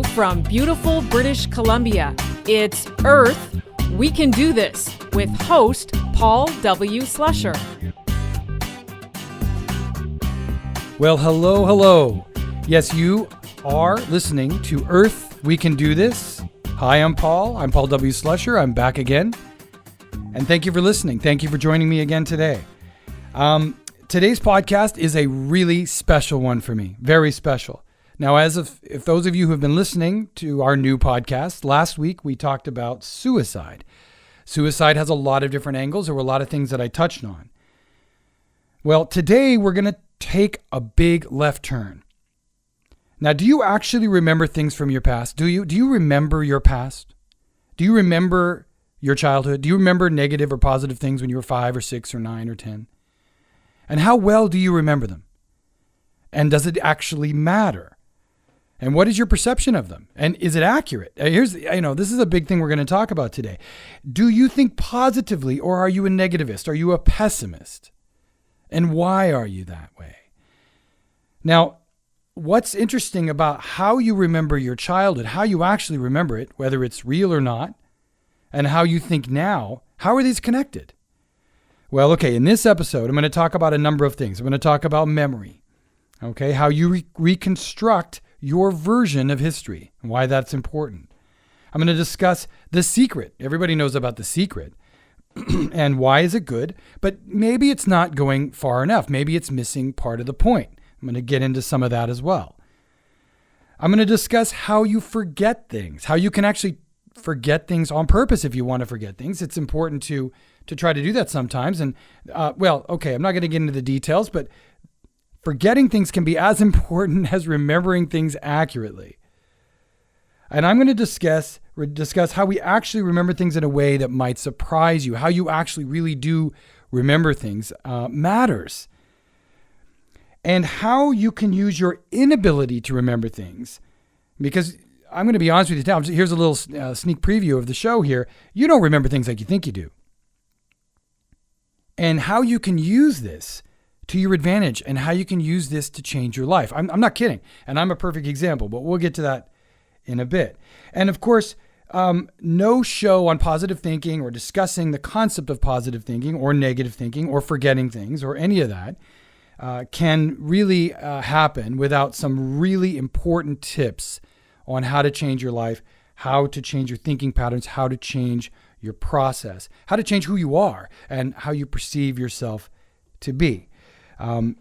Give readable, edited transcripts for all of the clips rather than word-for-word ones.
from beautiful British Columbia, it's Earth, We Can Do This with host Paul W. Slusher. Well, hello. Yes, you are listening to Earth, We Can Do This. Hi, I'm Paul. I'm Paul W. Slusher. I'm back again. And thank you for listening. Thank you for joining me again today. Today's podcast is a really special one for me. Very special. Now, if those of you who have been listening to our new podcast, last week we talked about suicide. Suicide has a lot of different angles. There were a lot of things that I touched on. Well, today we're going to take a big left turn. Now, do you actually remember things from your past? Do you remember your past? Do you remember your childhood? Do you remember negative or positive things when you were 5 or 6 or 9 or 10? And how well do you remember them? And does it actually matter? And what is your perception of them? And is it accurate? This is a big thing we're going to talk about today. Do you think positively, or are you a negativist? Are you a pessimist? And why are you that way? Now, what's interesting about how you remember your childhood, how you actually remember it, whether it's real or not, and how you think now, how are these connected? Well, okay, in this episode, I'm going to talk about a number of things. I'm going to talk about memory, okay, how you reconstruct your version of history and why that's important. I'm going to discuss The Secret. Everybody knows about The Secret and why is it good, but maybe it's not going far enough. Maybe it's missing part of the point. I'm going to get into some of that as well. I'm going to discuss how you forget things, how you can actually forget things on purpose if you want to forget things. It's important to try to do that sometimes. And I'm not going to get into the details, but forgetting things can be as important as remembering things accurately. And I'm going to discuss how we actually remember things in a way that might surprise you. How you actually really do remember things matters. And how you can use your inability to remember things. Because I'm going to be honest with you now. Here's a little sneak preview of the show here. You don't remember things like you think you do. And how you can use this to your advantage and how you can use this to change your life. I'm not kidding. And I'm a perfect example, but we'll get to that in a bit. And of course, no show on positive thinking or discussing the concept of positive thinking or negative thinking or forgetting things or any of that can really happen without some really important tips on how to change your life, how to change your thinking patterns, how to change your process, how to change who you are and how you perceive yourself to be. And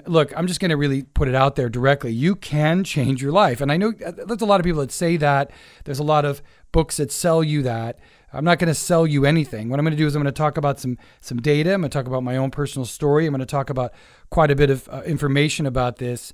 look, I'm just going to really put it out there directly. You can change your life. And I know there's a lot of people that say that. There's a lot of books that sell you that. I'm not going to sell you anything. What I'm going to do is I'm going to talk about some data. I'm going to talk about my own personal story. I'm going to talk about quite a bit of information about this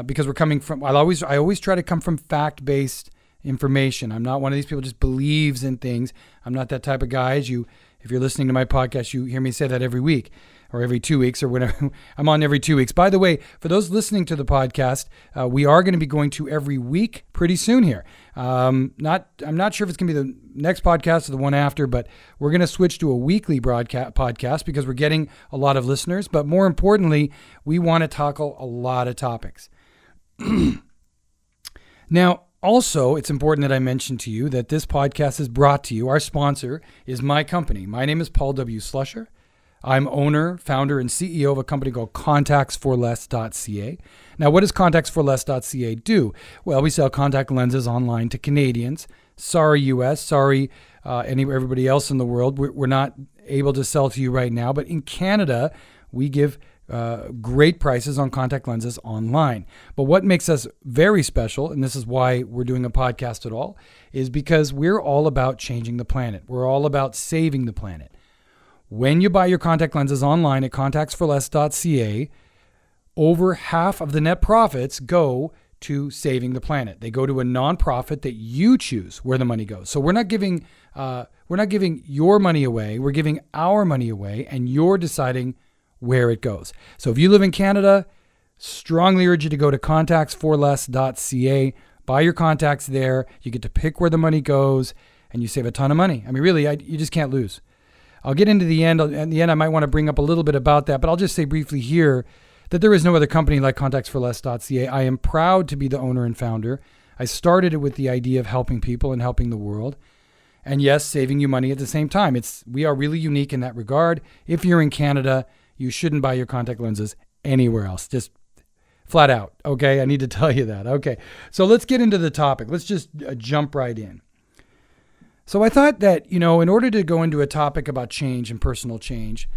because we're coming from, I always try to come from fact-based information. I'm not one of these people who just believes in things. I'm not that type of guy. If you're listening to my podcast, you hear me say that every week or every 2 weeks or whatever. I'm on every 2 weeks. By the way, for those listening to the podcast, we are going to be going to every week pretty soon here. I'm not sure if it's going to be the next podcast or the one after, but we're going to switch to a weekly podcast because we're getting a lot of listeners. But more importantly, we want to tackle a lot of topics. Now, also, it's important that I mention to you that this podcast is brought to you. Our sponsor is my company. My name is Paul W. Slusher. I'm owner, founder, and CEO of a company called contactsforless.ca. Now, what does contactsforless.ca do? Well, we sell contact lenses online to Canadians. Sorry, U.S. Sorry, everybody else in the world. We're not able to sell to you right now. But in Canada, we give great prices on contact lenses online. But what makes us very special, and this is why we're doing a podcast at all, is because we're all about changing the planet. We're all about saving the planet. When you buy your contact lenses online at contactsforless.ca, over half of the net profits go to saving the planet. They go to a nonprofit that you choose where the money goes. So we're not giving your money away. We're giving our money away, and you're deciding where it goes. So if you live in Canada, strongly urge you to go to contactsforless.ca, buy your contacts there. You get to pick where the money goes, and you save a ton of money. I mean, really, you just can't lose. I'll get into the end. At the end, I might want to bring up a little bit about that, but I'll just say briefly here that there is no other company like contactsforless.ca. I am proud to be the owner and founder I started it with the idea of helping people and helping the world. And yes, saving you money at the same time. We are really unique in that regard. If you're in Canada, you shouldn't buy your contact lenses anywhere else. Just flat out. Okay. I need to tell you that. Okay. So let's get into the topic. Let's just jump right in. So I thought that, in order to go into a topic about change and personal change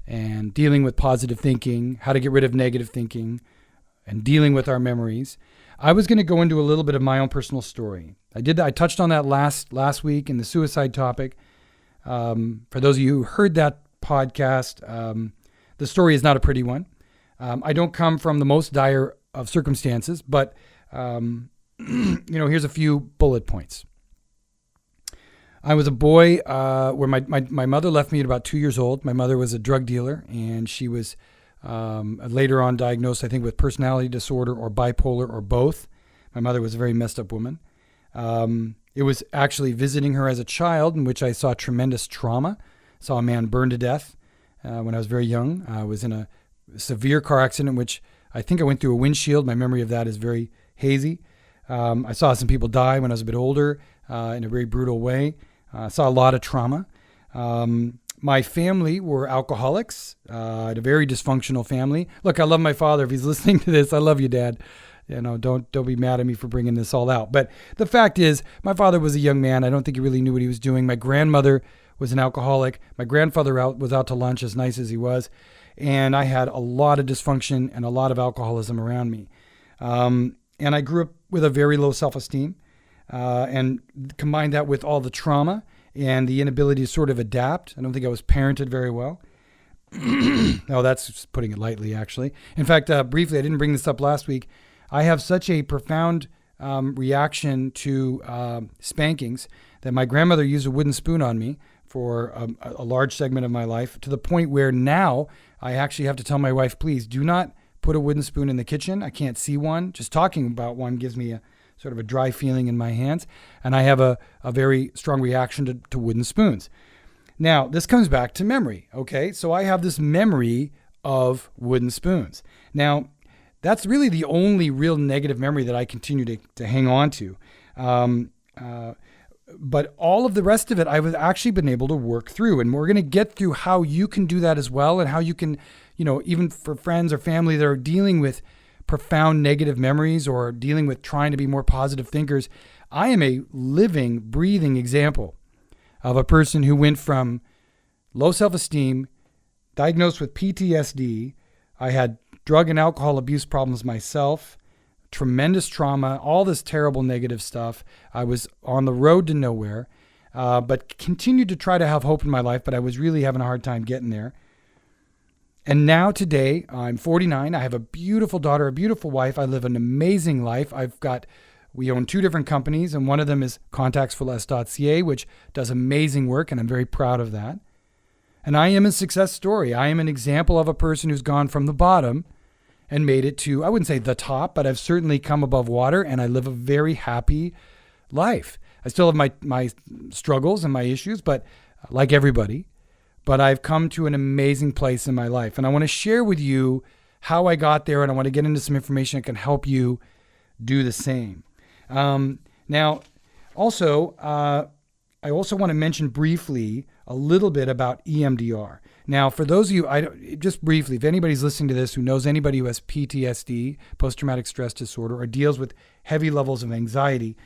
and dealing with positive thinking, how to get rid of negative thinking and dealing with our memories, I was going to go into a little bit of my own personal story. I touched on that last week in the suicide topic. For those of you who heard that podcast, the story is not a pretty one. I don't come from the most dire of circumstances, but here's a few bullet points. I was a boy where my mother left me at about 2 years old. My mother was a drug dealer, and she was later on diagnosed, I think, with personality disorder or bipolar or both. My mother was a very messed up woman. It was actually visiting her as a child in which I saw tremendous trauma. Saw a man burned to death when I was very young. I was in a severe car accident in which I think I went through a windshield. My memory of that is very hazy. I saw some people die when I was a bit older in a very brutal way. I saw a lot of trauma. My family were alcoholics. I had a very dysfunctional family. Look, I love my father. If he's listening to this, I love you, Dad. Don't be mad at me for bringing this all out. But the fact is, my father was a young man. I don't think he really knew what he was doing. My grandmother was an alcoholic. My grandfather was out to lunch, as nice as he was. And I had a lot of dysfunction and a lot of alcoholism around me. And I grew up with a very low self-esteem. And combine that with all the trauma and the inability to sort of adapt. I don't think I was parented very well. No, that's just putting it lightly, actually. In fact, briefly, I didn't bring this up last week. I have such a profound reaction to spankings that my grandmother used a wooden spoon on me for a large segment of my life, to the point where now I actually have to tell my wife, please do not put a wooden spoon in the kitchen. I can't see one. Just talking about one gives me a sort of a dry feeling in my hands. And I have a very strong reaction to wooden spoons. Now, this comes back to memory. Okay. So I have this memory of wooden spoons. Now, that's really the only real negative memory that I continue to hang on to. But all of the rest of it, I've actually been able to work through. And we're going to get through how you can do that as well. And how you can, even for friends or family that are dealing with profound negative memories or dealing with trying to be more positive thinkers. I am a living, breathing example of a person who went from low self-esteem, diagnosed with PTSD. I had drug and alcohol abuse problems myself, tremendous trauma, all this terrible negative stuff. I was on the road to nowhere, but continued to try to have hope in my life, but I was really having a hard time getting there. And now today, I'm 49. I have a beautiful daughter, a beautiful wife. I live an amazing life. We own 2 different companies, and one of them is contactsforless.ca, which does amazing work, and I'm very proud of that. And I am a success story. I am an example of a person who's gone from the bottom and made it to, I wouldn't say the top, but I've certainly come above water, and I live a very happy life. I still have my struggles and my issues, but like everybody. But I've come to an amazing place in my life. And I want to share with you how I got there, and I want to get into some information that can help you do the same. Now, also, I also want to mention briefly a little bit about EMDR. Now, for those of you, just briefly, if anybody's listening to this who knows anybody who has PTSD, post-traumatic stress disorder, or deals with heavy levels of anxiety,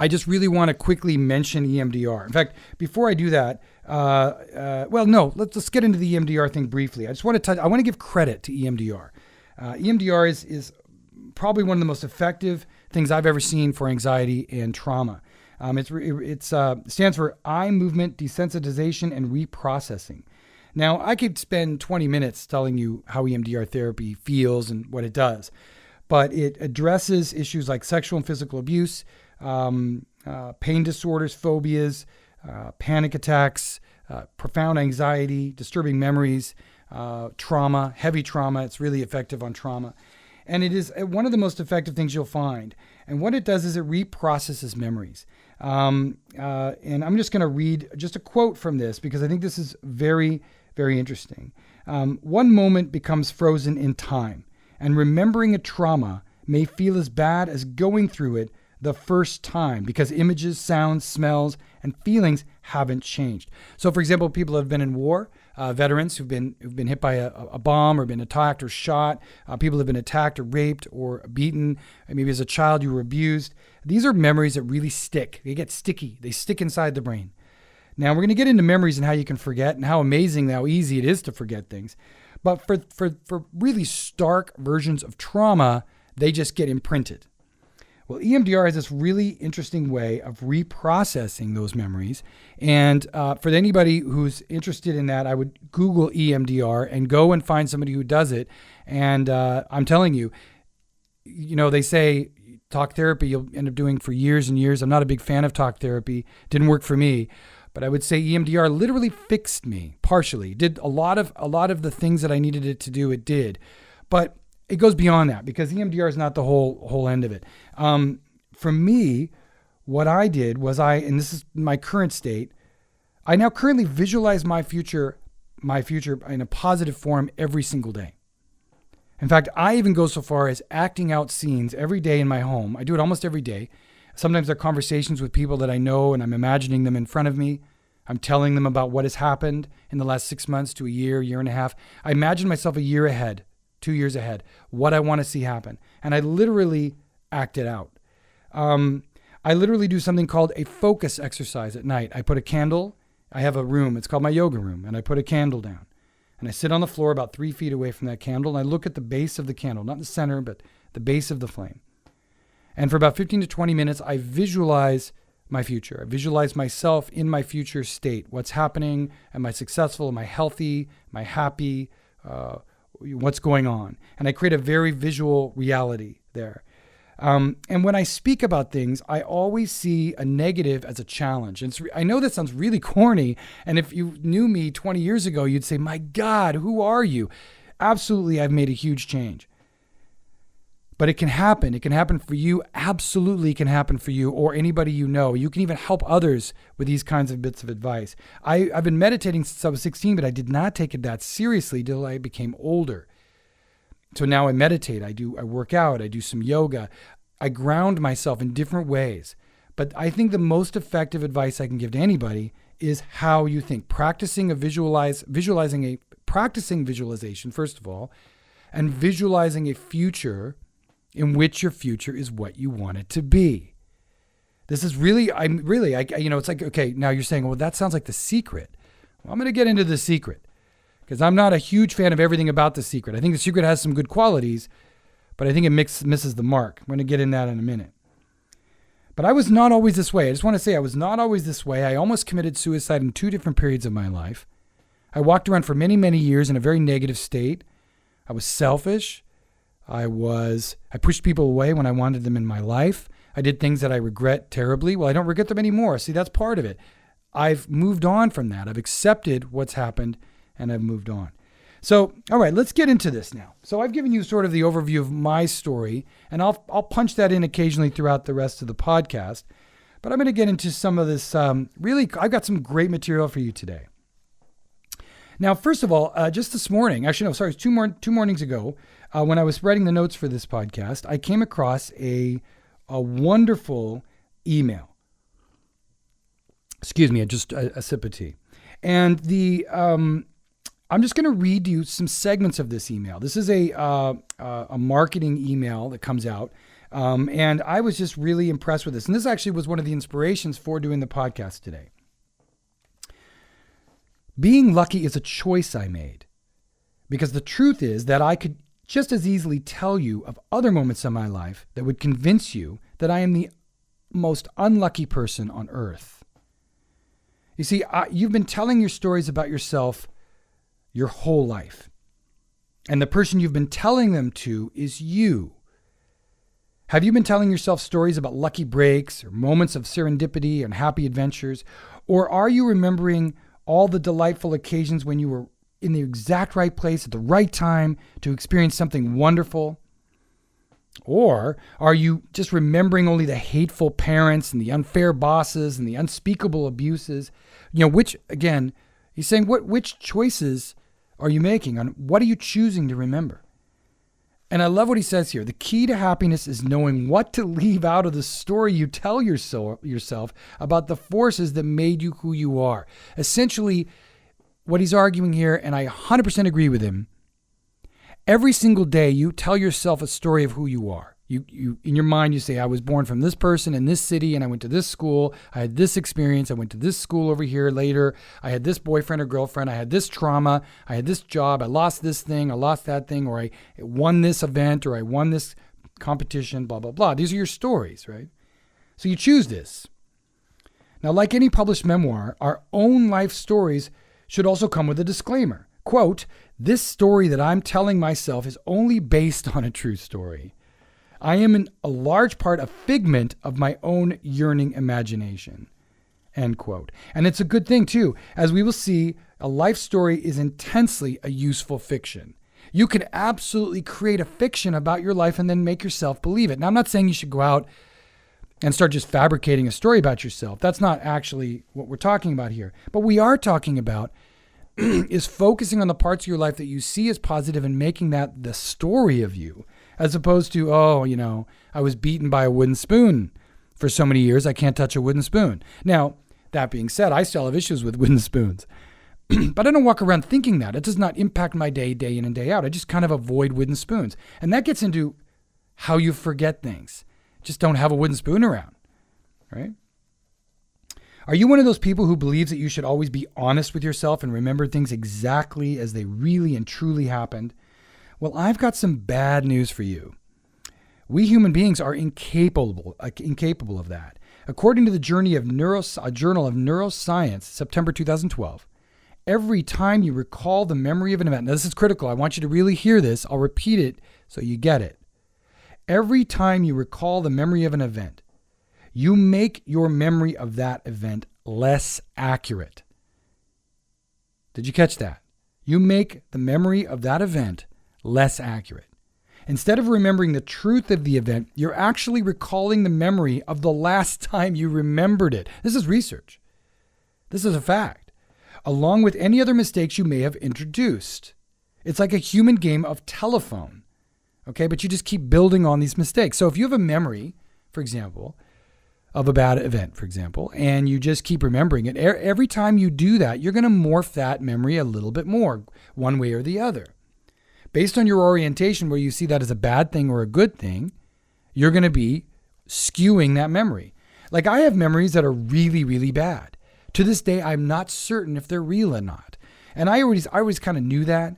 I just really want to quickly mention EMDR. In fact, before I do that, let's get into the EMDR thing briefly. I want to give credit to EMDR. EMDR is probably one of the most effective things I've ever seen for anxiety and trauma. It stands for Eye Movement Desensitization and Reprocessing. Now, I could spend 20 minutes telling you how EMDR therapy feels and what it does, but it addresses issues like sexual and physical abuse, pain disorders, phobias, panic attacks, profound anxiety, disturbing memories, trauma, heavy trauma. It's really effective on trauma. And it is one of the most effective things you'll find. And what it does is it reprocesses memories. And I'm just going to read just a quote from this because I think this is very, very interesting. One moment becomes frozen in time, and remembering a trauma may feel as bad as going through it the first time because images, sounds, smells, and feelings haven't changed. So, for example, people who have been in war, veterans who've been hit by a bomb or been attacked or shot, people who have been attacked or raped or beaten, maybe as a child you were abused. These are memories that really stick. They get sticky. They stick inside the brain. Now, we're going to get into memories and how you can forget and how amazing, how easy it is to forget things. But for really stark versions of trauma, they just get imprinted. Well, EMDR has this really interesting way of reprocessing those memories. And for anybody who's interested in that, I would Google EMDR and go and find somebody who does it. And I'm telling you, they say talk therapy you'll end up doing for years and years. I'm not a big fan of talk therapy. Didn't work for me. But I would say EMDR literally fixed me partially. Did a lot of the things that I needed it to do, it did. But it goes beyond that because EMDR is not the whole end of it. For me, what I did was and this is my current state, I now currently visualize my future in a positive form every single day. In fact, I even go so far as acting out scenes every day in my home. I do it almost every day. Sometimes they're conversations with people that I know and I'm imagining them in front of me. I'm telling them about what has happened in the last 6 months to a year and a half. I imagine myself a year ahead, 2 years ahead, what I want to see happen. And I literally act it out. I literally do something called a focus exercise at night. I put a candle. I have a room. It's called my yoga room. And I put a candle down. And I sit on the floor about 3 feet away from that candle. And I look at the base of the candle, not the center, but the base of the flame. And for about 15 to 20 minutes, I visualize my future. I visualize myself in my future state. What's happening? Am I successful? Am I healthy? Am I happy? What's going on? And I create a very visual reality there. And when I speak about things, I always see a negative as a challenge. And I know that sounds really corny. And if you knew me 20 years ago, you'd say, my God, who are you? Absolutely, I've made a huge change. But it can happen. It can happen for you. Absolutely can happen for you or anybody you know. You can even help others with these kinds of bits of advice. I've been meditating since I was 16, but I did not take it that seriously till I became older. So now I meditate. I work out. I do some yoga. I ground myself in different ways. But I think the most effective advice I can give to anybody is how you think. Practicing visualization, first of all, and visualizing a future in which your future is what you want it to be. This is really, it's like, okay, now you're saying, well, that sounds like The Secret. Well, I'm going to get into The Secret because I'm not a huge fan of everything about The Secret. I think The Secret has some good qualities, but I think it misses the mark. I'm going to get in that in a minute. But I was not always this way. I just want to say I was not always this way. I almost committed suicide in 2 different periods of my life. I walked around for many, many years in a very negative state. I was selfish. I pushed people away when I wanted them in my life. I did things that I regret terribly. Well, I don't regret them anymore. See, that's part of it. I've moved on from that. I've accepted what's happened and I've moved on. So, all right, let's get into this now. So I've given you sort of the overview of my story, and I'll punch that in occasionally throughout the rest of the podcast. But I'm going to get into some of this. I've got some great material for you today. Now, first of all, just this morning, it was two mornings ago, when I was writing the notes for this podcast, I came across a wonderful email. Excuse me, just a sip of tea. And I'm just going to read you some segments of this email. This is a marketing email that comes out, and I was just really impressed with this. And this actually was one of the inspirations for doing the podcast today. Being lucky is a choice I made, because the truth is that I could just as easily tell you of other moments in my life that would convince you that I am the most unlucky person on earth. You see, you've been telling your stories about yourself your whole life, and the person you've been telling them to is you. Have you been telling yourself stories about lucky breaks or moments of serendipity and happy adventures? Or are you remembering all the delightful occasions when you were in the exact right place at the right time to experience something wonderful? Or are you just remembering only the hateful parents and the unfair bosses and the unspeakable abuses? Which, again, he's saying, which choices are you making? On what are you choosing to remember? And I love what he says here. The key to happiness is knowing what to leave out of the story you tell yourself about the forces that made you who you are. Essentially, what he's arguing here, and I 100% agree with him, every single day you tell yourself a story of who you are. You in your mind, you say, I was born from this person in this city and I went to this school. I had this experience. I went to this school over here later. I had this boyfriend or girlfriend. I had this trauma. I had this job. I lost this thing. I lost that thing. Or I won this event or I won this competition, blah, blah, blah. These are your stories, right? So you choose this. Now, like any published memoir, our own life stories should also come with a disclaimer. Quote, this story that I'm telling myself is only based on a true story. I am in a large part a figment of my own yearning imagination, end quote. And it's a good thing too. As we will see, a life story is intensely a useful fiction. You can absolutely create a fiction about your life and then make yourself believe it. Now, I'm not saying you should go out and start just fabricating a story about yourself. That's not actually what we're talking about here. But we are talking about is focusing on the parts of your life that you see as positive and making that the story of you. As opposed to, I was beaten by a wooden spoon for so many years, I can't touch a wooden spoon. Now, that being said, I still have issues with wooden spoons. But I don't walk around thinking that. It does not impact my day in and day out. I just kind of avoid wooden spoons. And that gets into how you forget things. Just don't have a wooden spoon around, right? Are you one of those people who believes that you should always be honest with yourself and remember things exactly as they really and truly happened? Well, I've got some bad news for you. We human beings are incapable of that. According to the Journal of Neuroscience, September 2012, every time you recall the memory of an event, now this is critical, I want you to really hear this, I'll repeat it so you get it. Every time you recall the memory of an event, you make your memory of that event less accurate. Did you catch that? You make the memory of that event less accurate. Instead of remembering the truth of the event, you're actually recalling the memory of the last time you remembered it. This is research. This is a fact. Along with any other mistakes you may have introduced. It's like a human game of telephone. Okay, but you just keep building on these mistakes. So if you have a memory, for example, of a bad event, for example, and you just keep remembering it, every time you do that, you're going to morph that memory a little bit more, one way or the other. Based on your orientation, where you see that as a bad thing or a good thing, you're going to be skewing that memory. Like I have memories that are really, really bad. To this day, I'm not certain if they're real or not. And I always kind of knew that.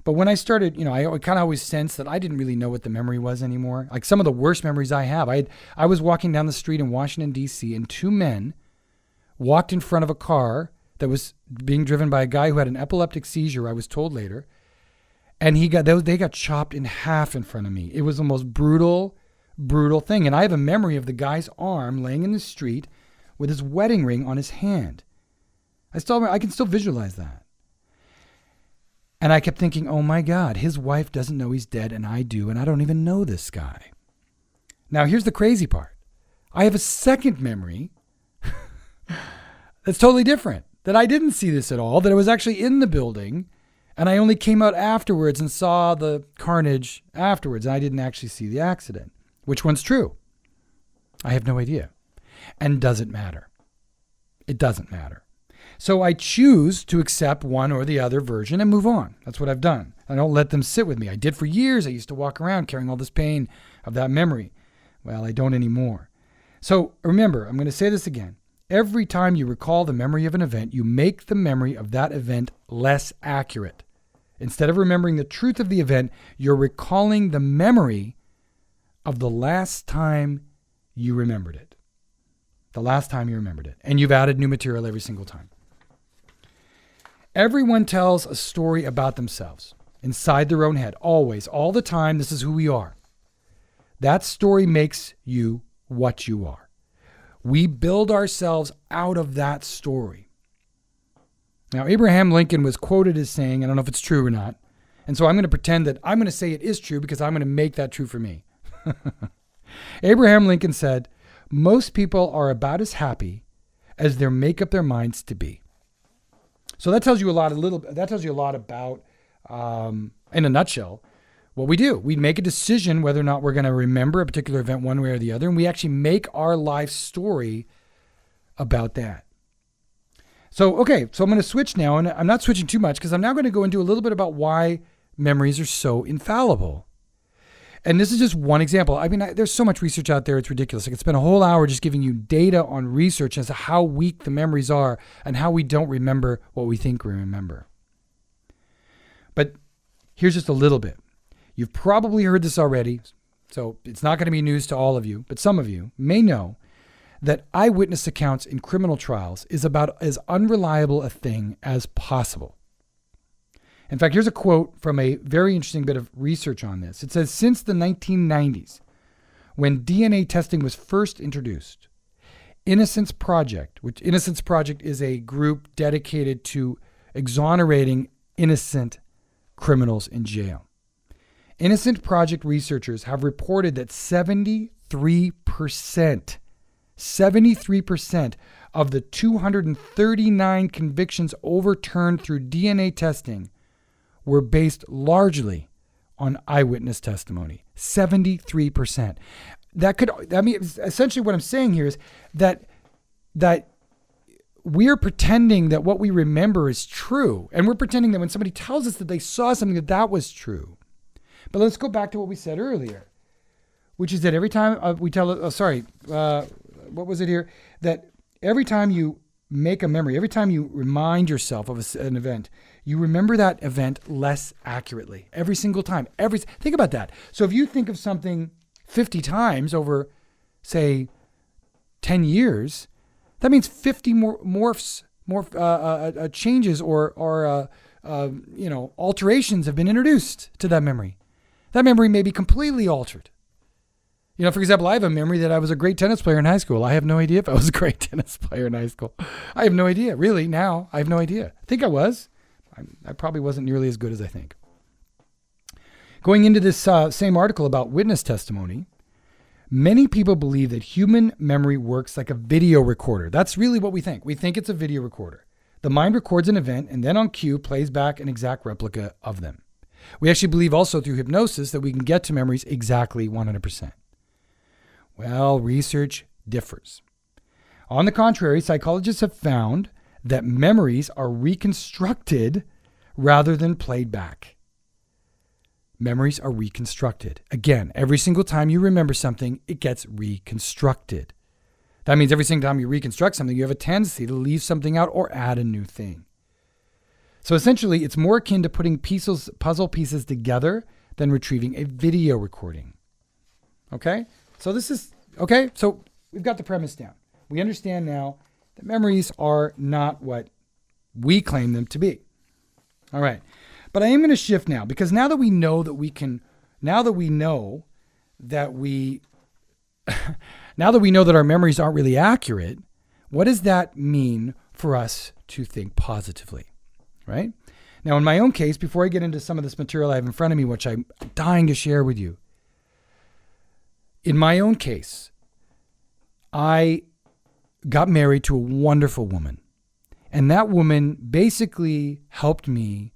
But when I started, I kind of always sensed that I didn't really know what the memory was anymore. Like some of the worst memories I have, I was walking down the street in Washington, D.C., and two men walked in front of a car that was being driven by a guy who had an epileptic seizure, I was told later. And they got chopped in half in front of me. It was the most brutal thing. And I have a memory of the guy's arm laying in the street with his wedding ring on his hand. I can still visualize that. And I kept thinking, oh my God, his wife doesn't know he's dead and I do, and I don't even know this guy. Now here's the crazy part. I have a second memory that's totally different, that I didn't see this at all, that I was actually in the building. And I only came out afterwards and saw the carnage afterwards. And I didn't actually see the accident. Which one's true? I have no idea. And does it matter? It doesn't matter. So I choose to accept one or the other version and move on. That's what I've done. I don't let them sit with me. I did for years. I used to walk around carrying all this pain of that memory. Well, I don't anymore. So remember, I'm going to say this again. Every time you recall the memory of an event, you make the memory of that event less accurate. Instead of remembering the truth of the event, you're recalling the memory of the last time you remembered it. The last time you remembered it. And you've added new material every single time. Everyone tells a story about themselves inside their own head. Always, all the time, this is who we are. That story makes you what you are. We build ourselves out of that story. Now, Abraham Lincoln was quoted as saying, I don't know if it's true or not, and so I'm going to pretend that I'm going to say it is true because I'm going to make that true for me. Abraham Lincoln said, most people are about as happy as they make up their minds to be. So that tells you a lot about, in a nutshell, what we do. We make a decision whether or not we're going to remember a particular event one way or the other, and we actually make our life story about that. So I'm going to switch now, and I'm not switching too much because I'm now going to go into a little bit about why memories are so infallible. And this is just one example. I mean, there's so much research out there, it's ridiculous. I could spend a whole hour just giving you data on research as to how weak the memories are and how we don't remember what we think we remember. But here's just a little bit. You've probably heard this already, so it's not going to be news to all of you, but some of you may know that eyewitness accounts in criminal trials is about as unreliable a thing as possible. In fact, here's a quote from a very interesting bit of research on this. It says, since the 1990s, when DNA testing was first introduced, Innocence Project is a group dedicated to exonerating innocent criminals in jail. Innocent Project researchers have reported that 73% of the 239 convictions overturned through DNA testing were based largely on eyewitness testimony. 73%. Essentially what I'm saying here is that we're pretending that what we remember is true. And we're pretending that when somebody tells us that they saw something, that was true. But let's go back to what we said earlier, which is that every time what was it here? That every time you make a memory, every time you remind yourself of an event, you remember that event less accurately every single time. Think about that. So if you think of something 50 times over, say, 10 years, that means 50 more changes or alterations have been introduced to that memory. That memory may be completely altered. For example, I have a memory that I was a great tennis player in high school. I have no idea if I was a great tennis player in high school. I have no idea. Really, now, I have no idea. I think I was. I probably wasn't nearly as good as I think. Going into this same article about witness testimony, many people believe that human memory works like a video recorder. That's really what we think. We think it's a video recorder. The mind records an event and then on cue plays back an exact replica of them. We actually believe also through hypnosis that we can get to memories exactly 100%. Well, research differs. On the contrary, psychologists have found that memories are reconstructed rather than played back. Memories are reconstructed. Again, every single time you remember something, it gets reconstructed. That means every single time you reconstruct something, you have a tendency to leave something out or add a new thing. So essentially, it's more akin to putting puzzle pieces together than retrieving a video recording. Okay? So we've got the premise down. We understand now that memories are not what we claim them to be. All right. But I am going to shift now because now that we know that our memories aren't really accurate, what does that mean for us to think positively? Right? Now, in my own case, before I get into some of this material I have in front of me, which I'm dying to share with you, in my own case, I got married to a wonderful woman. And that woman basically helped me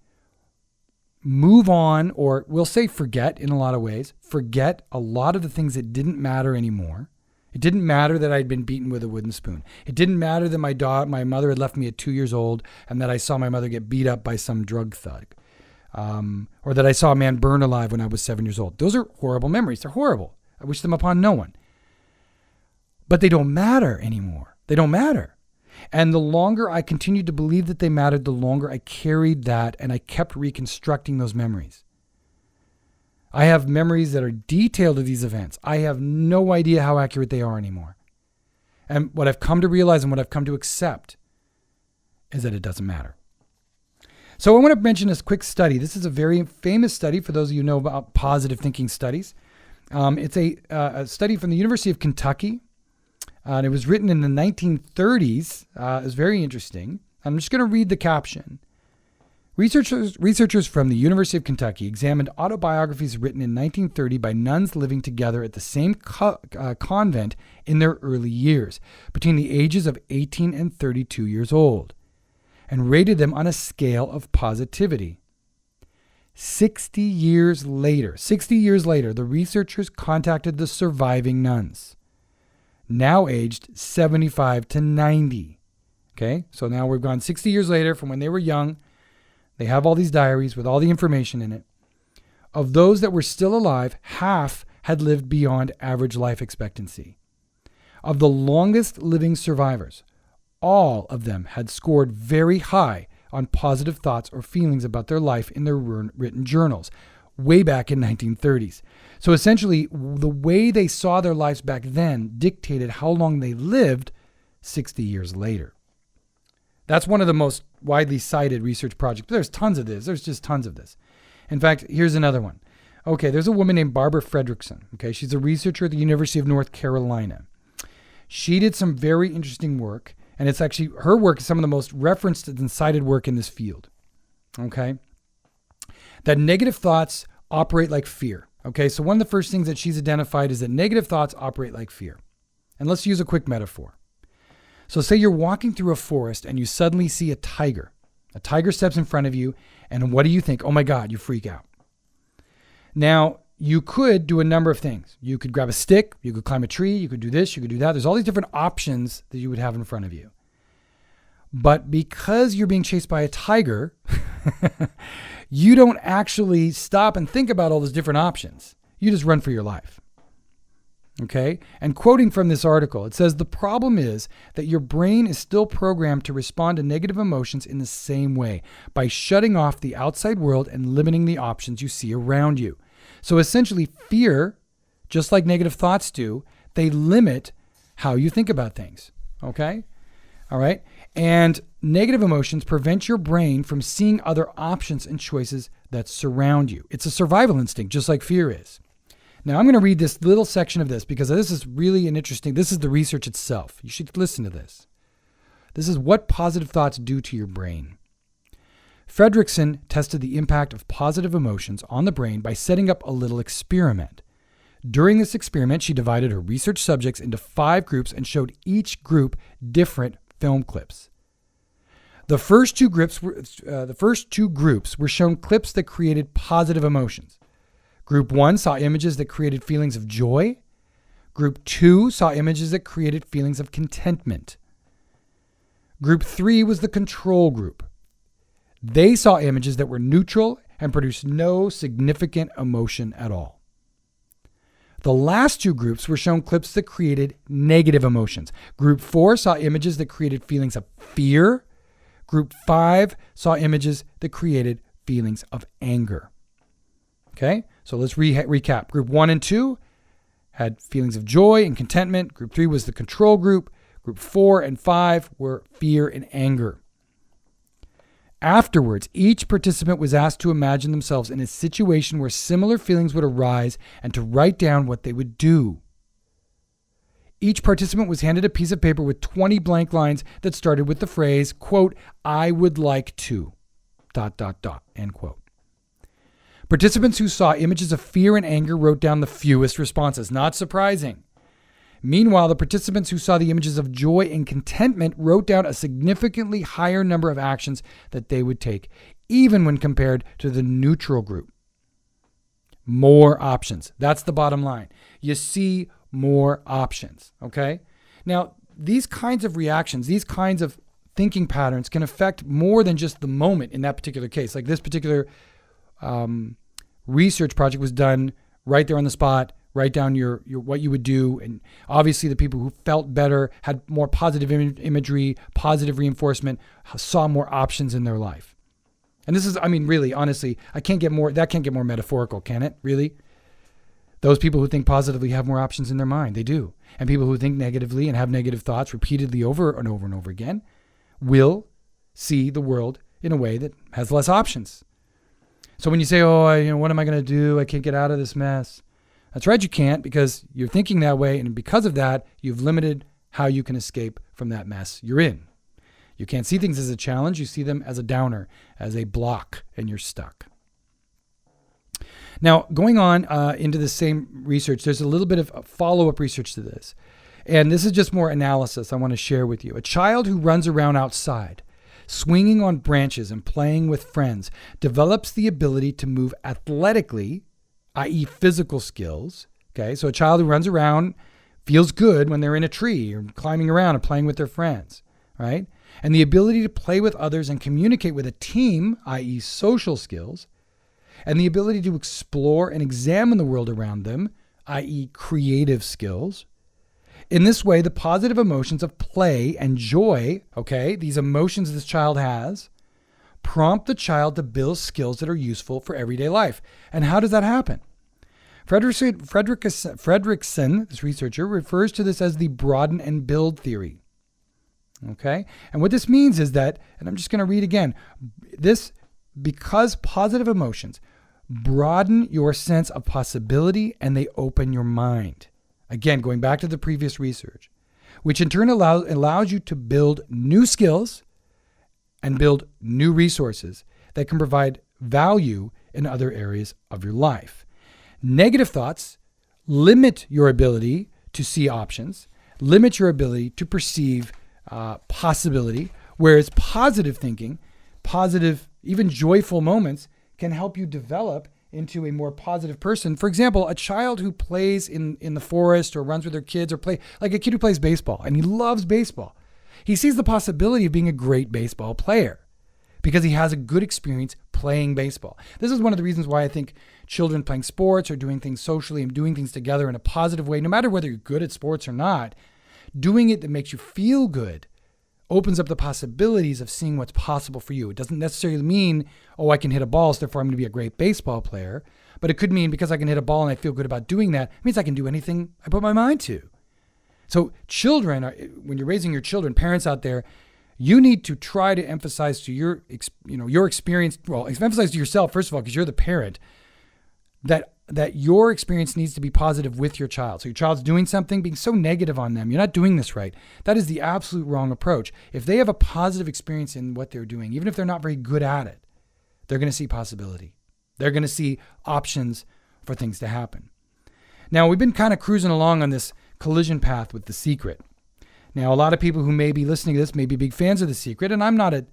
move on, or we'll say forget in a lot of ways, forget a lot of the things that didn't matter anymore. It didn't matter that I'd been beaten with a wooden spoon. It didn't matter that my mother had left me at 2 years old and that I saw my mother get beat up by some drug thug. Or that I saw a man burn alive when I was 7 years old. Those are horrible memories. They're horrible. I wish them upon no one. But they don't matter anymore. They don't matter. And the longer I continued to believe that they mattered, the longer I carried that and I kept reconstructing those memories. I have memories that are detailed of these events. I have no idea how accurate they are anymore. And what I've come to realize and what I've come to accept is that it doesn't matter. So I want to mention this quick study. This is a very famous study for those of you who know about positive thinking studies. It's a study from the University of Kentucky. And it was written in the 1930s. It was very interesting. I'm just going to read the caption. Researchers from the University of Kentucky examined autobiographies written in 1930 by nuns living together at the same convent in their early years, between the ages of 18 and 32 years old, and rated them on a scale of positivity. 60 years later, the researchers contacted the surviving nuns, now aged 75 to 90. Okay, so now we've gone 60 years later from when they were young. They have all these diaries with all the information in it. Of those that were still alive, half had lived beyond average life expectancy. Of the longest living survivors, all of them had scored very high on positive thoughts or feelings about their life in their written journals, way back in 1930s. So essentially, the way they saw their lives back then dictated how long they lived 60 years later. That's one of the most widely cited research projects. There's tons of this. There's just tons of this. In fact, here's another one. Okay, there's a woman named Barbara Fredrickson. Okay, she's a researcher at the University of North Carolina. She did some very interesting work, and it's actually, her work is some of the most referenced and cited work in this field. Okay, that negative thoughts operate like fear. Okay, so one of the first things that she's identified is that negative thoughts operate like fear. And let's use a quick metaphor. So say you're walking through a forest and you suddenly see a tiger. A tiger steps in front of you, and what do you think? Oh my God, you freak out. Now, you could do a number of things. You could grab a stick, you could climb a tree, you could do this, you could do that. There's all these different options that you would have in front of you. But because you're being chased by a tiger, you don't actually stop and think about all those different options. You just run for your life. Okay? And quoting from this article, it says, the problem is that your brain is still programmed to respond to negative emotions in the same way, by shutting off the outside world and limiting the options you see around you. So essentially, fear, just like negative thoughts do, they limit how you think about things. Okay? All right? And negative emotions prevent your brain from seeing other options and choices that surround you. It's a survival instinct, just like fear is. Now, I'm going to read this little section of this because this is really an interesting, this is the research itself. You should listen to this. This is what positive thoughts do to your brain. Fredrickson tested the impact of positive emotions on the brain by setting up a little experiment. During this experiment, she divided her research subjects into 5 groups and showed each group different film clips. The first two groups were shown clips that created positive emotions. Group 1 saw images that created feelings of joy. Group 2 saw images that created feelings of contentment. Group 3 was the control group. They saw images that were neutral and produced no significant emotion at all. The last 2 groups were shown clips that created negative emotions. Group 4 saw images that created feelings of fear. Group 5 saw images that created feelings of anger. Okay, so let's recap. Group 1 and 2 had feelings of joy and contentment. Group 3 was the control group. Group 4 and 5 were fear and anger. Afterwards, each participant was asked to imagine themselves in a situation where similar feelings would arise and to write down what they would do. Each participant was handed a piece of paper with 20 blank lines that started with the phrase, quote, I would like to, ... end quote. Participants who saw images of fear and anger wrote down the fewest responses. Not surprising. Meanwhile, the participants who saw the images of joy and contentment wrote down a significantly higher number of actions that they would take, even when compared to the neutral group. More options. That's the bottom line. You see more options, okay? Now, these kinds of reactions, these kinds of thinking patterns can affect more than just the moment in that particular case. Like this particular research project was done right there on the spot. Write down your what you would do, and obviously the people who felt better had more positive imagery, positive reinforcement, saw more options in their life. And this is, I mean, really, honestly, that can't get more metaphorical, can it? Really? Those people who think positively have more options in their mind. They do. And people who think negatively and have negative thoughts repeatedly over and over and over again will see the world in a way that has less options. So when you say, what am I going to do? I can't get out of this mess. That's right, you can't, because you're thinking that way, and because of that, you've limited how you can escape from that mess you're in. You can't see things as a challenge. You see them as a downer, as a block, and you're stuck. Now, going on into the same research, there's a little bit of follow-up research to this. And this is just more analysis I want to share with you. A child who runs around outside swinging on branches and playing with friends develops the ability to move athletically, i.e. physical skills. Okay, so a child who runs around feels good when they're in a tree or climbing around and playing with their friends, right? And the ability to play with others and communicate with a team, i.e. social skills, and the ability to explore and examine the world around them, i.e. creative skills. In this way, the positive emotions of play and joy, okay, these emotions this child has, prompt the child to build skills that are useful for everyday life. And how does that happen? Fredrickson, this researcher, refers to this as the broaden and build theory. Okay? And what this means is that, and I'm just going to read again, because positive emotions broaden your sense of possibility and they open your mind. Again, going back to the previous research, which in turn allows you to build new skills and build new resources that can provide value in other areas of your life. Negative thoughts limit your ability to see options, limit your ability to perceive possibility, whereas positive thinking, positive, even joyful moments can help you develop into a more positive person. For example, a child who plays in the forest or runs with their kids or like a kid who plays baseball and he loves baseball. He sees the possibility of being a great baseball player because he has a good experience playing baseball. This is one of the reasons why I think children playing sports or doing things socially and doing things together in a positive way, no matter whether you're good at sports or not, doing it that makes you feel good opens up the possibilities of seeing what's possible for you. It doesn't necessarily mean, oh, I can hit a ball, so therefore I'm going to be a great baseball player. But it could mean because I can hit a ball and I feel good about doing that, it means I can do anything I put my mind to. So children, when you're raising your children, parents out there, you need to try to emphasize to your experience, well, emphasize to yourself, first of all, because you're the parent, that your experience needs to be positive with your child. So your child's doing something, being so negative on them, you're not doing this right. That is the absolute wrong approach. If they have a positive experience in what they're doing, even if they're not very good at it, they're going to see possibility. They're going to see options for things to happen. Now, we've been kind of cruising along on this collision path with The Secret. Now, a lot of people who may be listening to this may be big fans of The Secret, and I'm not a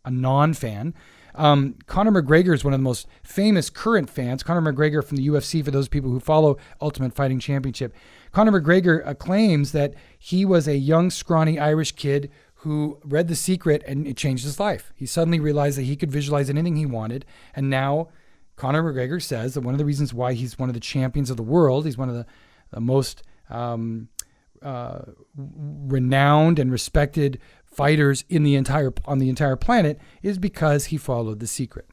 non-fan. Conor McGregor is one of the most famous current fans. Conor McGregor from the UFC, for those people who follow Ultimate Fighting Championship. Conor McGregor claims that he was a young, scrawny Irish kid who read The Secret and it changed his life. He suddenly realized that he could visualize anything he wanted. And now Conor McGregor says that one of the reasons why he's one of the champions of the world, he's one of the most renowned and respected fighters on the entire planet, is because he followed The Secret.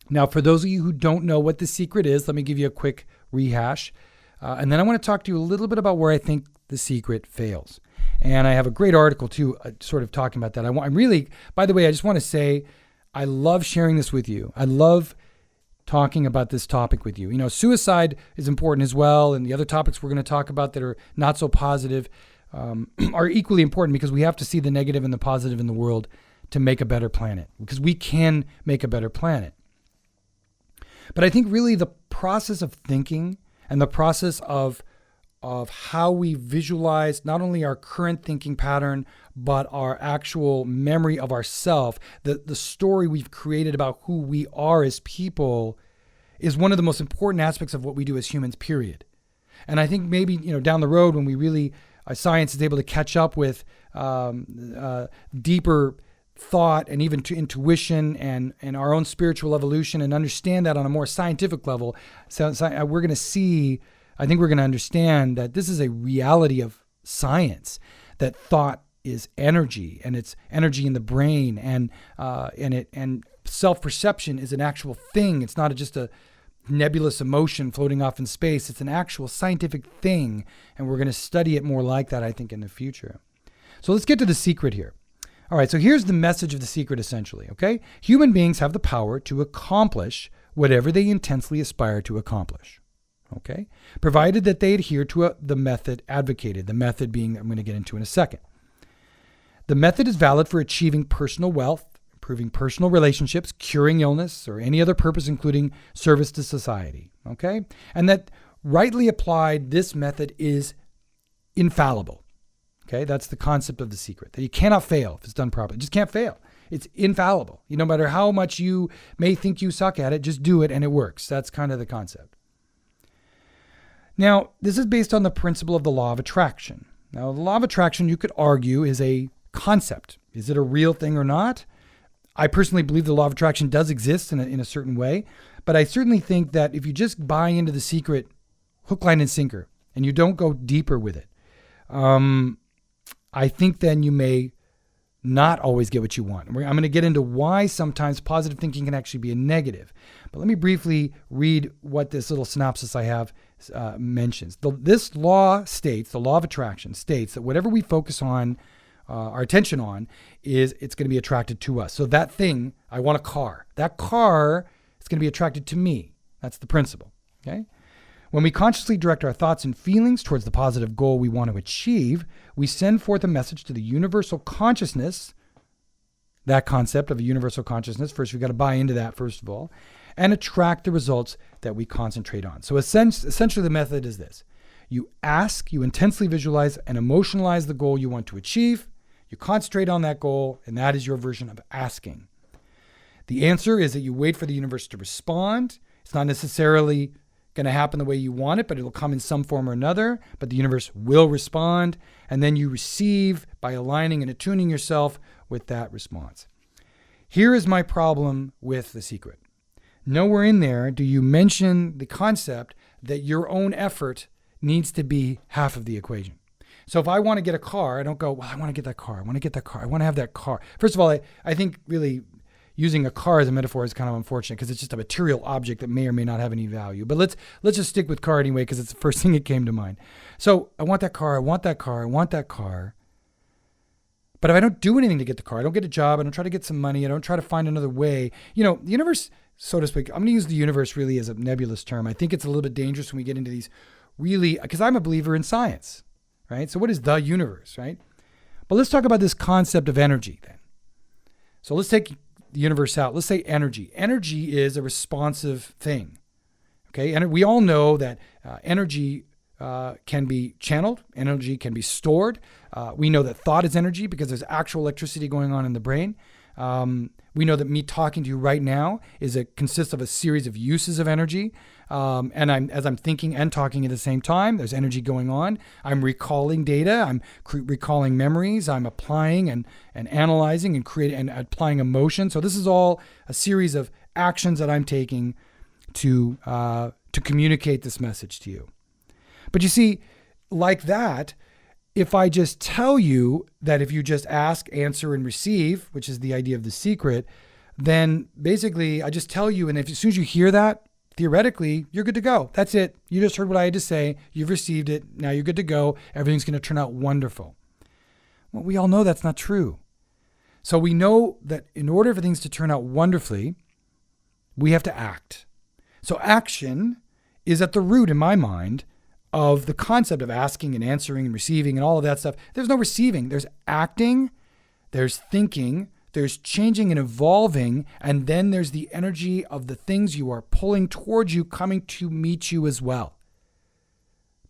Now, for those of you who don't know what The Secret is, let me give you a quick rehash. And then I want to talk to you a little bit about where I think The Secret fails. And I have a great article too, sort of talking about that. By the way, I just want to say, I love sharing this with you. I love talking about this topic with you. You know, suicide is important as well. And the other topics we're going to talk about that are not so positive are equally important, because we have to see the negative and the positive in the world to make a better planet, because we can make a better planet. But I think really the process of thinking and the process of how we visualize not only our current thinking pattern, but our actual memory of ourself, the story we've created about who we are as people, is one of the most important aspects of what we do as humans, period. And I think maybe, down the road, when we really, science is able to catch up with deeper thought and even to intuition and our own spiritual evolution, and understand that on a more scientific level, we're going to see, I think we're going to understand that this is a reality of science, that thought is energy, and it's energy in the brain, and self-perception is an actual thing. It's not just a nebulous emotion floating off in space. It's an actual scientific thing, and we're going to study it more like that, I think, in the future. So let's get to The Secret here. All right, so here's the message of The Secret, essentially, okay? Human beings have the power to accomplish whatever they intensely aspire to accomplish, okay? Provided that they adhere to the method advocated, the method being, I'm going to get into in a second. The method is valid for achieving personal wealth, improving personal relationships, curing illness, or any other purpose, including service to society, okay? And that rightly applied, this method is infallible, Okay, that's the concept of the secret, that you cannot fail if it's done properly. It just can't fail. It's infallible. No matter how much you may think you suck at it, just do it and it works. That's kind of the concept. Now, this is based on the principle of the law of attraction. Now, the law of attraction, you could argue, is a concept. Is it a real thing or not? I personally believe the law of attraction does exist in a certain way, but I certainly think that if you just buy into the secret hook, line, and sinker, and you don't go deeper with it, I think then you may not always get what you want. I'm going to get into why sometimes positive thinking can actually be a negative. But let me briefly read what this little synopsis I have mentions. This law states, the law of attraction states that whatever we focus on, our attention on, it's going to be attracted to us. So that thing, I want a car. That car is going to be attracted to me. That's the principle. Okay? When we consciously direct our thoughts and feelings towards the positive goal we want to achieve, we send forth a message to the universal consciousness, that concept of a universal consciousness. First, we've got to buy into that, first of all, and attract the results that we concentrate on. So essentially the method is this. You ask, you intensely visualize and emotionalize the goal you want to achieve. You concentrate on that goal, and that is your version of asking. The answer is that you wait for the universe to respond. It's not necessarily going to happen the way you want it, but it'll come in some form or another, but the universe will respond, and then you receive by aligning and attuning yourself with that response. Here is my problem with The Secret. Nowhere in there do you mention the concept that your own effort needs to be half of the equation. So if I want to get a car, I don't go, well, I want to get that car. I want to get that car. I want to have that car. First of all, I think really using a car as a metaphor is kind of unfortunate because it's just a material object that may or may not have any value. But let's just stick with car anyway because it's the first thing that came to mind. So I want that car. I want that car. I want that car. But if I don't do anything to get the car, I don't get a job, I don't try to get some money, I don't try to find another way, the universe, so to speak, I'm going to use the universe really as a nebulous term. I think it's a little bit dangerous when we get into these really, because I'm a believer in science, right? So what is the universe, right? But let's talk about this concept of energy then. So let's take the universe out. Let's say energy. Energy is a responsive thing, okay? And we all know that energy can be channeled. Energy can be stored. We know that thought is energy because there's actual electricity going on in the brain. We know that me talking to you right now consists of a series of uses of energy. And as I'm thinking and talking at the same time, there's energy going on. I'm recalling data. I'm recalling memories. I'm applying and analyzing and creating and applying emotion. So this is all a series of actions that I'm taking to communicate this message to you. But you see, like that, if I just tell you that if you just ask, answer, and receive, which is the idea of The Secret, then basically I just tell you, and as soon as you hear that, theoretically, you're good to go. That's it. You just heard what I had to say. You've received it. Now you're good to go. Everything's going to turn out wonderful. Well, we all know that's not true. So we know that in order for things to turn out wonderfully, we have to act. So action is at the root, in my mind, of the concept of asking and answering and receiving and all of that stuff. There's no receiving. There's acting, there's thinking, there's changing and evolving, and then there's the energy of the things you are pulling towards you coming to meet you as well.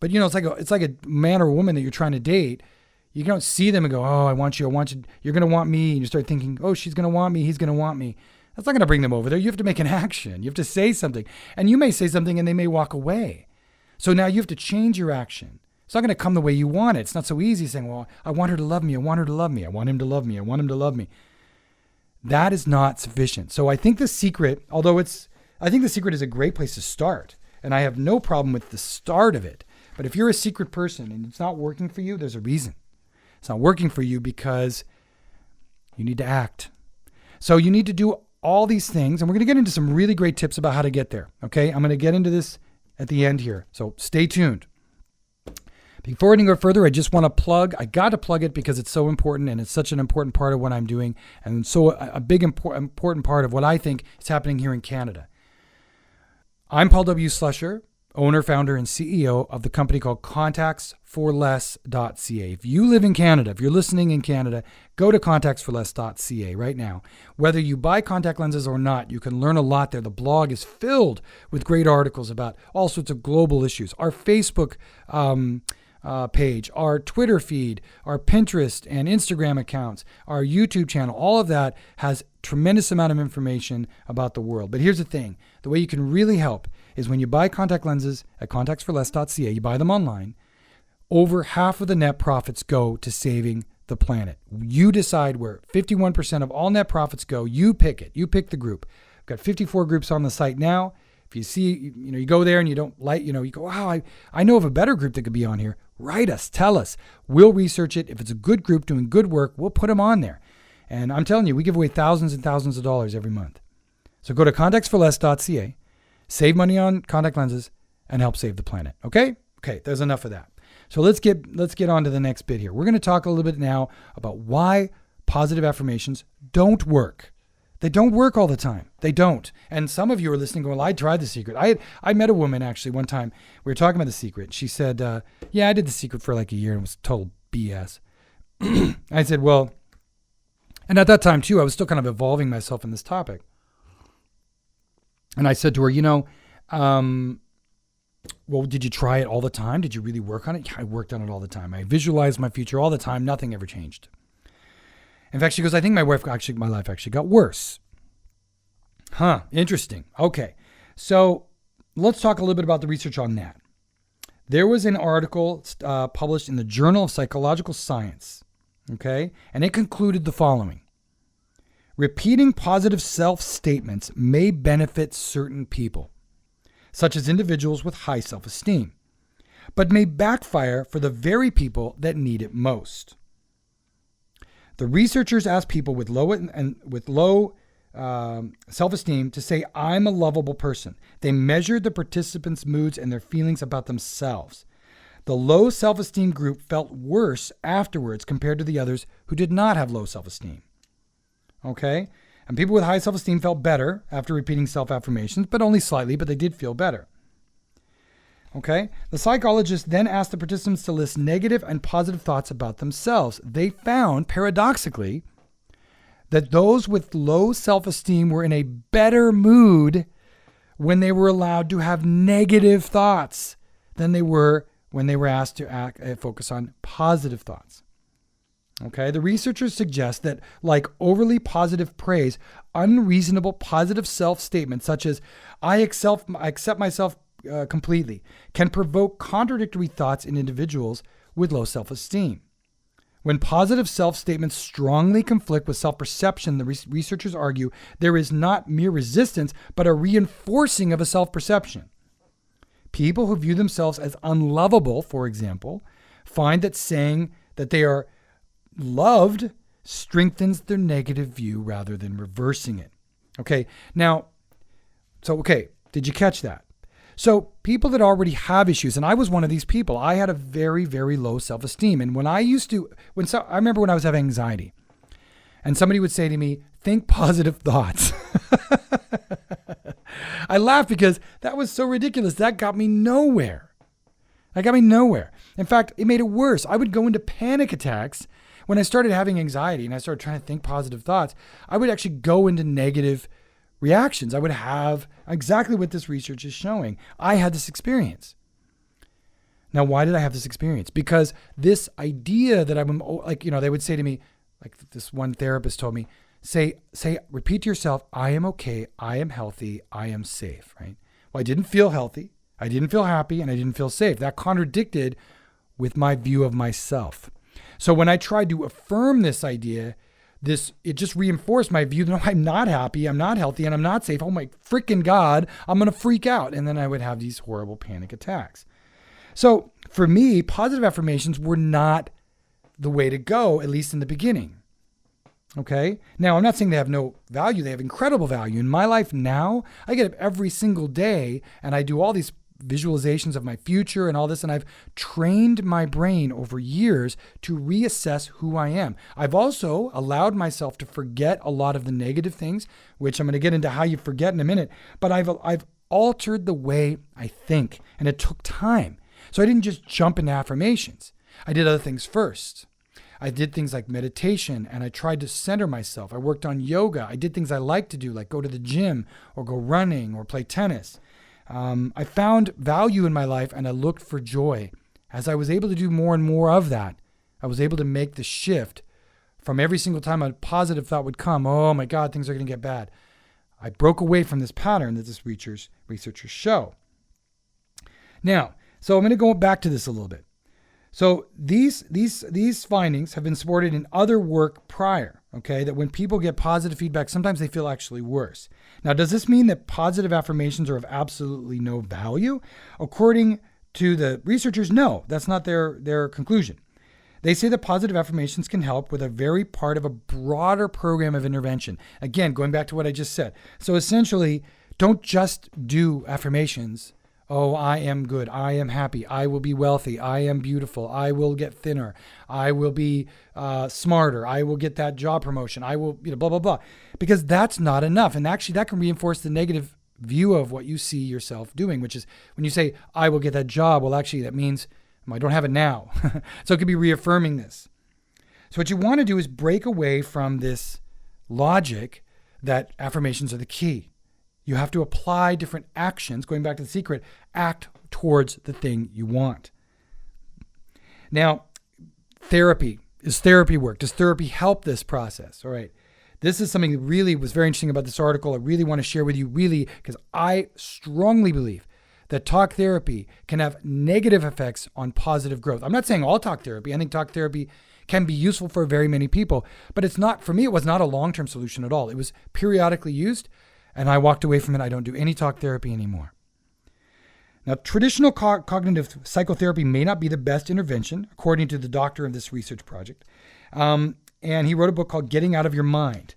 But it's like a man or a woman that you're trying to date. You don't see them and go, oh, I want you, you're going to want me. And you start thinking, oh, she's going to want me, he's going to want me. That's not going to bring them over there. You have to make an action. You have to say something. And you may say something and they may walk away. So now you have to change your action. It's not going to come the way you want it. It's not so easy saying, well, I want her to love me. I want her to love me. I want him to love me. I want him to love me. That is not sufficient. So I think The Secret, I think The Secret is a great place to start. And I have no problem with the start of it. But if you're a secret person and it's not working for you, there's a reason. It's not working for you because you need to act. So you need to do all these things. And we're going to get into some really great tips about how to get there. Okay. I'm going to get into this at the end here. So stay tuned. Before we go further, I just want to I got to plug it because it's so important and it's such an important part of what I'm doing. And so a big important part of what I think is happening here in Canada. I'm Paul W. Slusher, owner, founder, and CEO of the company called contactsforless.ca. If you live in Canada, if you're listening in Canada, go to contactsforless.ca right now. Whether you buy contact lenses or not, you can learn a lot there. The blog is filled with great articles about all sorts of global issues. Our Facebook page, our Twitter feed, our Pinterest and Instagram accounts, our YouTube channel, all of that has tremendous amount of information about the world. But here's the thing. The way you can really help is when you buy contact lenses at contactsforless.ca, you buy them online, over half of the net profits go to saving the planet. You decide where 51% of all net profits go. You pick it. You pick the group. We've got 54 groups on the site now. If you see, you go there and you don't like, you go, wow, I know of a better group that could be on here. Write us, tell us. We'll research it. If it's a good group doing good work, we'll put them on there. And I'm telling you, we give away thousands and thousands of dollars every month. So go to contactsforless.ca, save money on contact lenses, and help save the planet. Okay? Okay, there's enough of that. So let's get on to the next bit here. We're going to talk a little bit now about why positive affirmations don't work. They don't work all the time. They don't. And some of you are listening going, well, I tried The Secret. I met a woman actually one time. We were talking about The Secret. She said, yeah, I did The Secret for like a year and it was total BS. I said, well, and at that time too, I was still kind of evolving myself in this topic. And I said to her, well, did you try it all the time? Did you really work on it? Yeah, I worked on it all the time. I visualized my future all the time. Nothing ever changed. In fact, she goes, I think my life actually got worse. Huh, interesting. Okay, so let's talk a little bit about the research on that. There was an article published in the Journal of Psychological Science, okay? And it concluded the following. Repeating positive self-statements may benefit certain people, such as individuals with high self-esteem, but may backfire for the very people that need it most. The researchers asked people with low self-esteem to say, I'm a lovable person. They measured the participants' moods and their feelings about themselves. The low self-esteem group felt worse afterwards compared to the others who did not have low self-esteem. Okay? And people with high self-esteem felt better after repeating self-affirmations, but only slightly, but they did feel better. Okay? The psychologist then asked the participants to list negative and positive thoughts about themselves. They found, paradoxically, that those with low self-esteem were in a better mood when they were allowed to have negative thoughts than they were when they were asked to focus on positive thoughts. Okay, the researchers suggest that, like overly positive praise, unreasonable positive self-statements such as I accept myself completely can provoke contradictory thoughts in individuals with low self-esteem. When positive self-statements strongly conflict with self-perception, the researchers argue there is not mere resistance, but a reinforcing of a self-perception. People who view themselves as unlovable, for example, find that saying that they are loved strengthens their negative view rather than reversing it. Okay, now, did you catch that? So people that already have issues, and I was one of these people, I had a very, very low self-esteem. And I remember when I was having anxiety and somebody would say to me, think positive thoughts. I laughed because that was so ridiculous. That got me nowhere. In fact, it made it worse. I would go into panic attacks when I started having anxiety and I started trying to think positive thoughts. I would actually go into negative reactions. I would have exactly what this research is showing. I had this experience. Now, why did I have this experience? Because this idea that I'm they would say to me, like this one therapist told me, repeat to yourself, I am okay, I am healthy, I am safe, right? Well, I didn't feel healthy, I didn't feel happy, and I didn't feel safe. That contradicted with my view of myself. So when I tried to affirm this idea, it just reinforced my view that no, I'm not happy, I'm not healthy, and I'm not safe. Oh my freaking God, I'm going to freak out. And then I would have these horrible panic attacks. So for me, positive affirmations were not the way to go, at least in the beginning. Okay? Now, I'm not saying they have no value. They have incredible value. In my life now, I get up every single day and I do all these visualizations of my future and all this, and I've trained my brain over years to reassess who I am. I've also allowed myself to forget a lot of the negative things, which I'm going to get into how you forget in a minute, but I've altered the way I think, and it took time. So I didn't just jump into affirmations. I did other things first. I did things like meditation, and I tried to center myself. I worked on yoga. I did things I like to do, like go to the gym or go running or play tennis. I found value in my life and I looked for joy. as I was able to do more and more of that, I was able to make the shift from every single time a positive thought would come, oh my God, things are going to get bad. I broke away from this pattern that this researchers show. Now, so I'm going to go back to this a little bit. So these findings have been supported in other work prior, okay, that when people get positive feedback, sometimes they feel actually worse. Now, does this mean that positive affirmations are of absolutely no value? According to the researchers, no, that's not their conclusion. They say that positive affirmations can help with a very part of a broader program of intervention. Again, going back to what I just said. So essentially, don't just do affirmations. Oh, I am good. I am happy. I will be wealthy. I am beautiful. I will get thinner. I will be smarter. I will get that job promotion. I will, blah, blah, blah. Because that's not enough. And actually, that can reinforce the negative view of what you see yourself doing, which is when you say, I will get that job, well, actually, that means I don't have it now. So it could be reaffirming this. So what you want to do is break away from this logic that affirmations are the key. You have to apply different actions, going back to the secret, act towards the thing you want. Now, therapy. Is therapy work? Does therapy help this process? All right. This is something that really was very interesting about this article. I really want to share with you, because I strongly believe that talk therapy can have negative effects on positive growth. I'm not saying all talk therapy. I think talk therapy can be useful for very many people, but it's not, for me, it was not a long-term solution at all. It was periodically used, and I walked away from it. I don't do any talk therapy anymore. Now, traditional cognitive psychotherapy may not be the best intervention, according to the doctor of this research project. And he wrote a book called Getting Out of Your Mind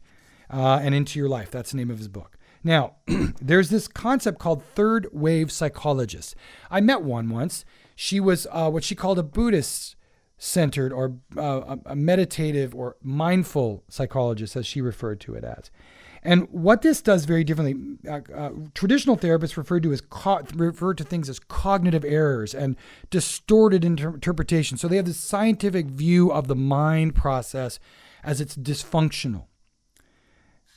and Into Your Life. That's the name of his book. Now, there's this concept called third wave psychologists. I met one once. She was what she called a Buddhist-centered or a meditative or mindful psychologist, as she referred to it as. And what this does very differently, traditional therapists refer to things as cognitive errors and distorted interpretation. So they have this scientific view of the mind process as it's dysfunctional.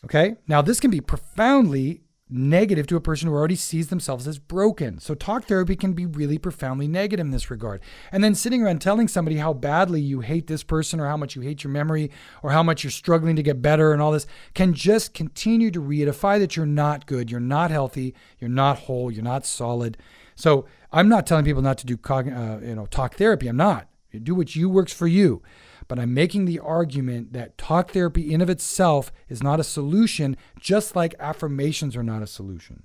Okay. Now, this can be profoundly negative to a person who already sees themselves as broken. So talk therapy can be really profoundly negative in this regard. And then sitting around telling somebody how badly you hate this person or how much you hate your memory or how much you're struggling to get better and all this can just continue to reedify that you're not good, you're not healthy, you're not whole, you're not solid. So I'm not telling people not to do talk therapy. I'm not. You do what works for you. But I'm making the argument that talk therapy in of itself is not a solution, just like affirmations are not a solution.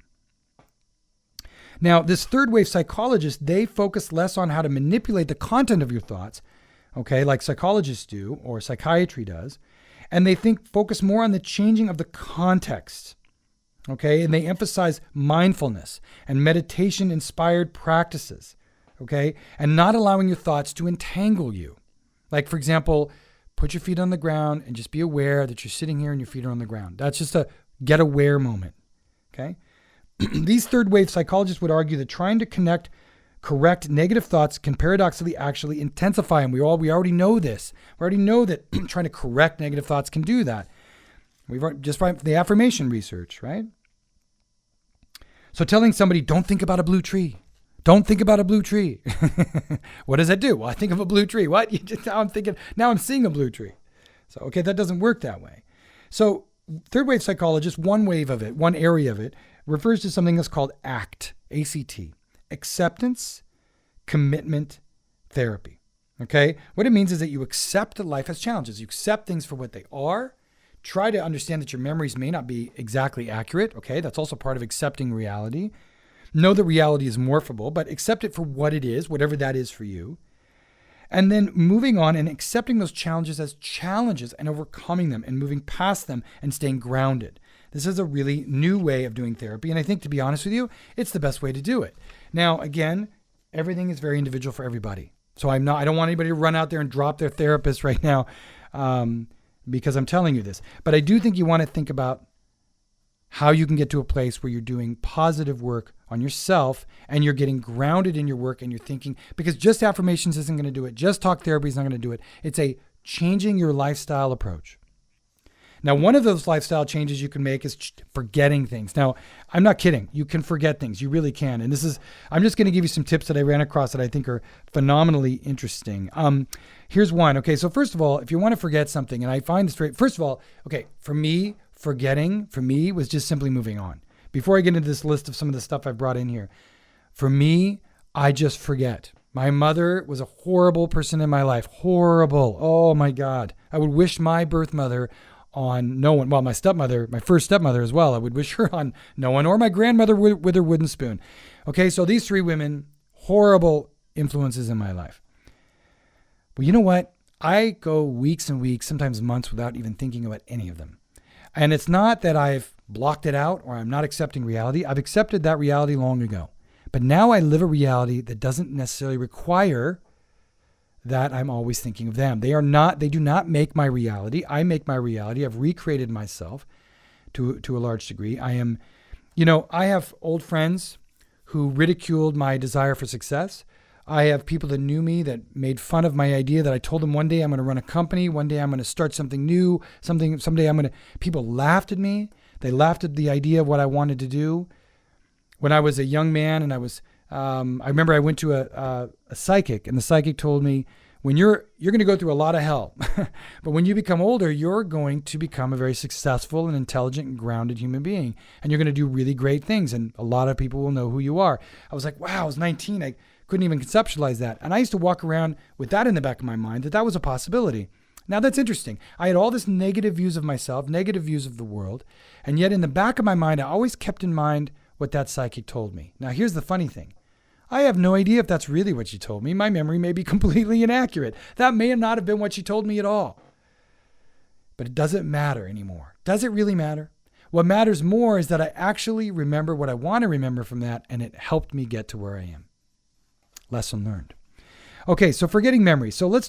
Now, this third wave psychologist, they focus less on how to manipulate the content of your thoughts, okay, like psychologists do or psychiatry does, and they focus more on the changing of the context, okay, and they emphasize mindfulness and meditation-inspired practices, okay, and not allowing your thoughts to entangle you. Like, for example, put your feet on the ground and just be aware that you're sitting here and your feet are on the ground. That's just a get aware moment, okay? These third wave psychologists would argue that trying to correct negative thoughts can paradoxically actually intensify them. We already know this. We already know that trying to correct negative thoughts can do that. Just from the affirmation research, right? So telling somebody, don't think about a blue tree. Don't think about a blue tree. What does that do? Well, I think of a blue tree. What? Now I'm seeing a blue tree. So, okay, that doesn't work that way. So third wave psychologists, one area of it, refers to something that's called ACT, A-C-T, acceptance, commitment, therapy. Okay? What it means is that you accept that life has challenges. You accept things for what they are. Try to understand that your memories may not be exactly accurate. Okay? That's also part of accepting reality. Know that reality is morphable, but accept it for what it is, whatever that is for you. And then moving on and accepting those challenges as challenges and overcoming them and moving past them and staying grounded. This is a really new way of doing therapy. And I think, to be honest with you, it's the best way to do it. Now, again, everything is very individual for everybody. So I don't want anybody to run out there and drop their therapist right now because I'm telling you this. But I do think you want to think about how you can get to a place where you're doing positive work on yourself and you're getting grounded in your work and you're thinking, because just affirmations isn't going to do it. Just talk therapy is not going to do it. It's a changing your lifestyle approach. Now, one of those lifestyle changes you can make is forgetting things. Now, I'm not kidding. You can forget things. You really can. And I'm just going to give you some tips that I ran across that I think are phenomenally interesting. Here's one. Okay, so first of all, if you want to forget something, and I find this first of all, okay, for me, forgetting for me was just simply moving on. Before I get into this list of some of the stuff I've brought in here, for me, I just forget. My mother was a horrible person in my life. Horrible. Oh my God. I would wish my birth mother on no one. Well, my stepmother, my first stepmother as well, I would wish her on no one, or my grandmother with her wooden spoon. Okay, so these three women, horrible influences in my life. Well, you know what? I go weeks and weeks, sometimes months, without even thinking about any of them. And it's not that I've blocked it out or I'm not accepting reality. I've accepted that reality long ago. But now I live a reality that doesn't necessarily require that I'm always thinking of them. They do not make my reality. I make my reality. I've recreated myself to a large degree. I have old friends who ridiculed my desire for success. I have people that knew me that made fun of my idea that I told them one day I'm going to run a company. One day I'm going to start something new. People laughed at me. They laughed at the idea of what I wanted to do. When I was a young man and I remember I went to a psychic, and the psychic told me, when you're going to go through a lot of hell, but when you become older, you're going to become a very successful and intelligent and grounded human being. And you're going to do really great things. And a lot of people will know who you are. I was like, wow, I was 19. I couldn't even conceptualize that. And I used to walk around with that in the back of my mind, that was a possibility. Now that's interesting. I had all this negative views of myself, negative views of the world. And yet in the back of my mind, I always kept in mind what that psychic told me. Now, here's the funny thing. I have no idea if that's really what she told me. My memory may be completely inaccurate. That may not have been what she told me at all. But it doesn't matter anymore. Does it really matter? What matters more is that I actually remember what I want to remember from that, and it helped me get to where I am. Lesson learned. Okay, so forgetting memories. So let's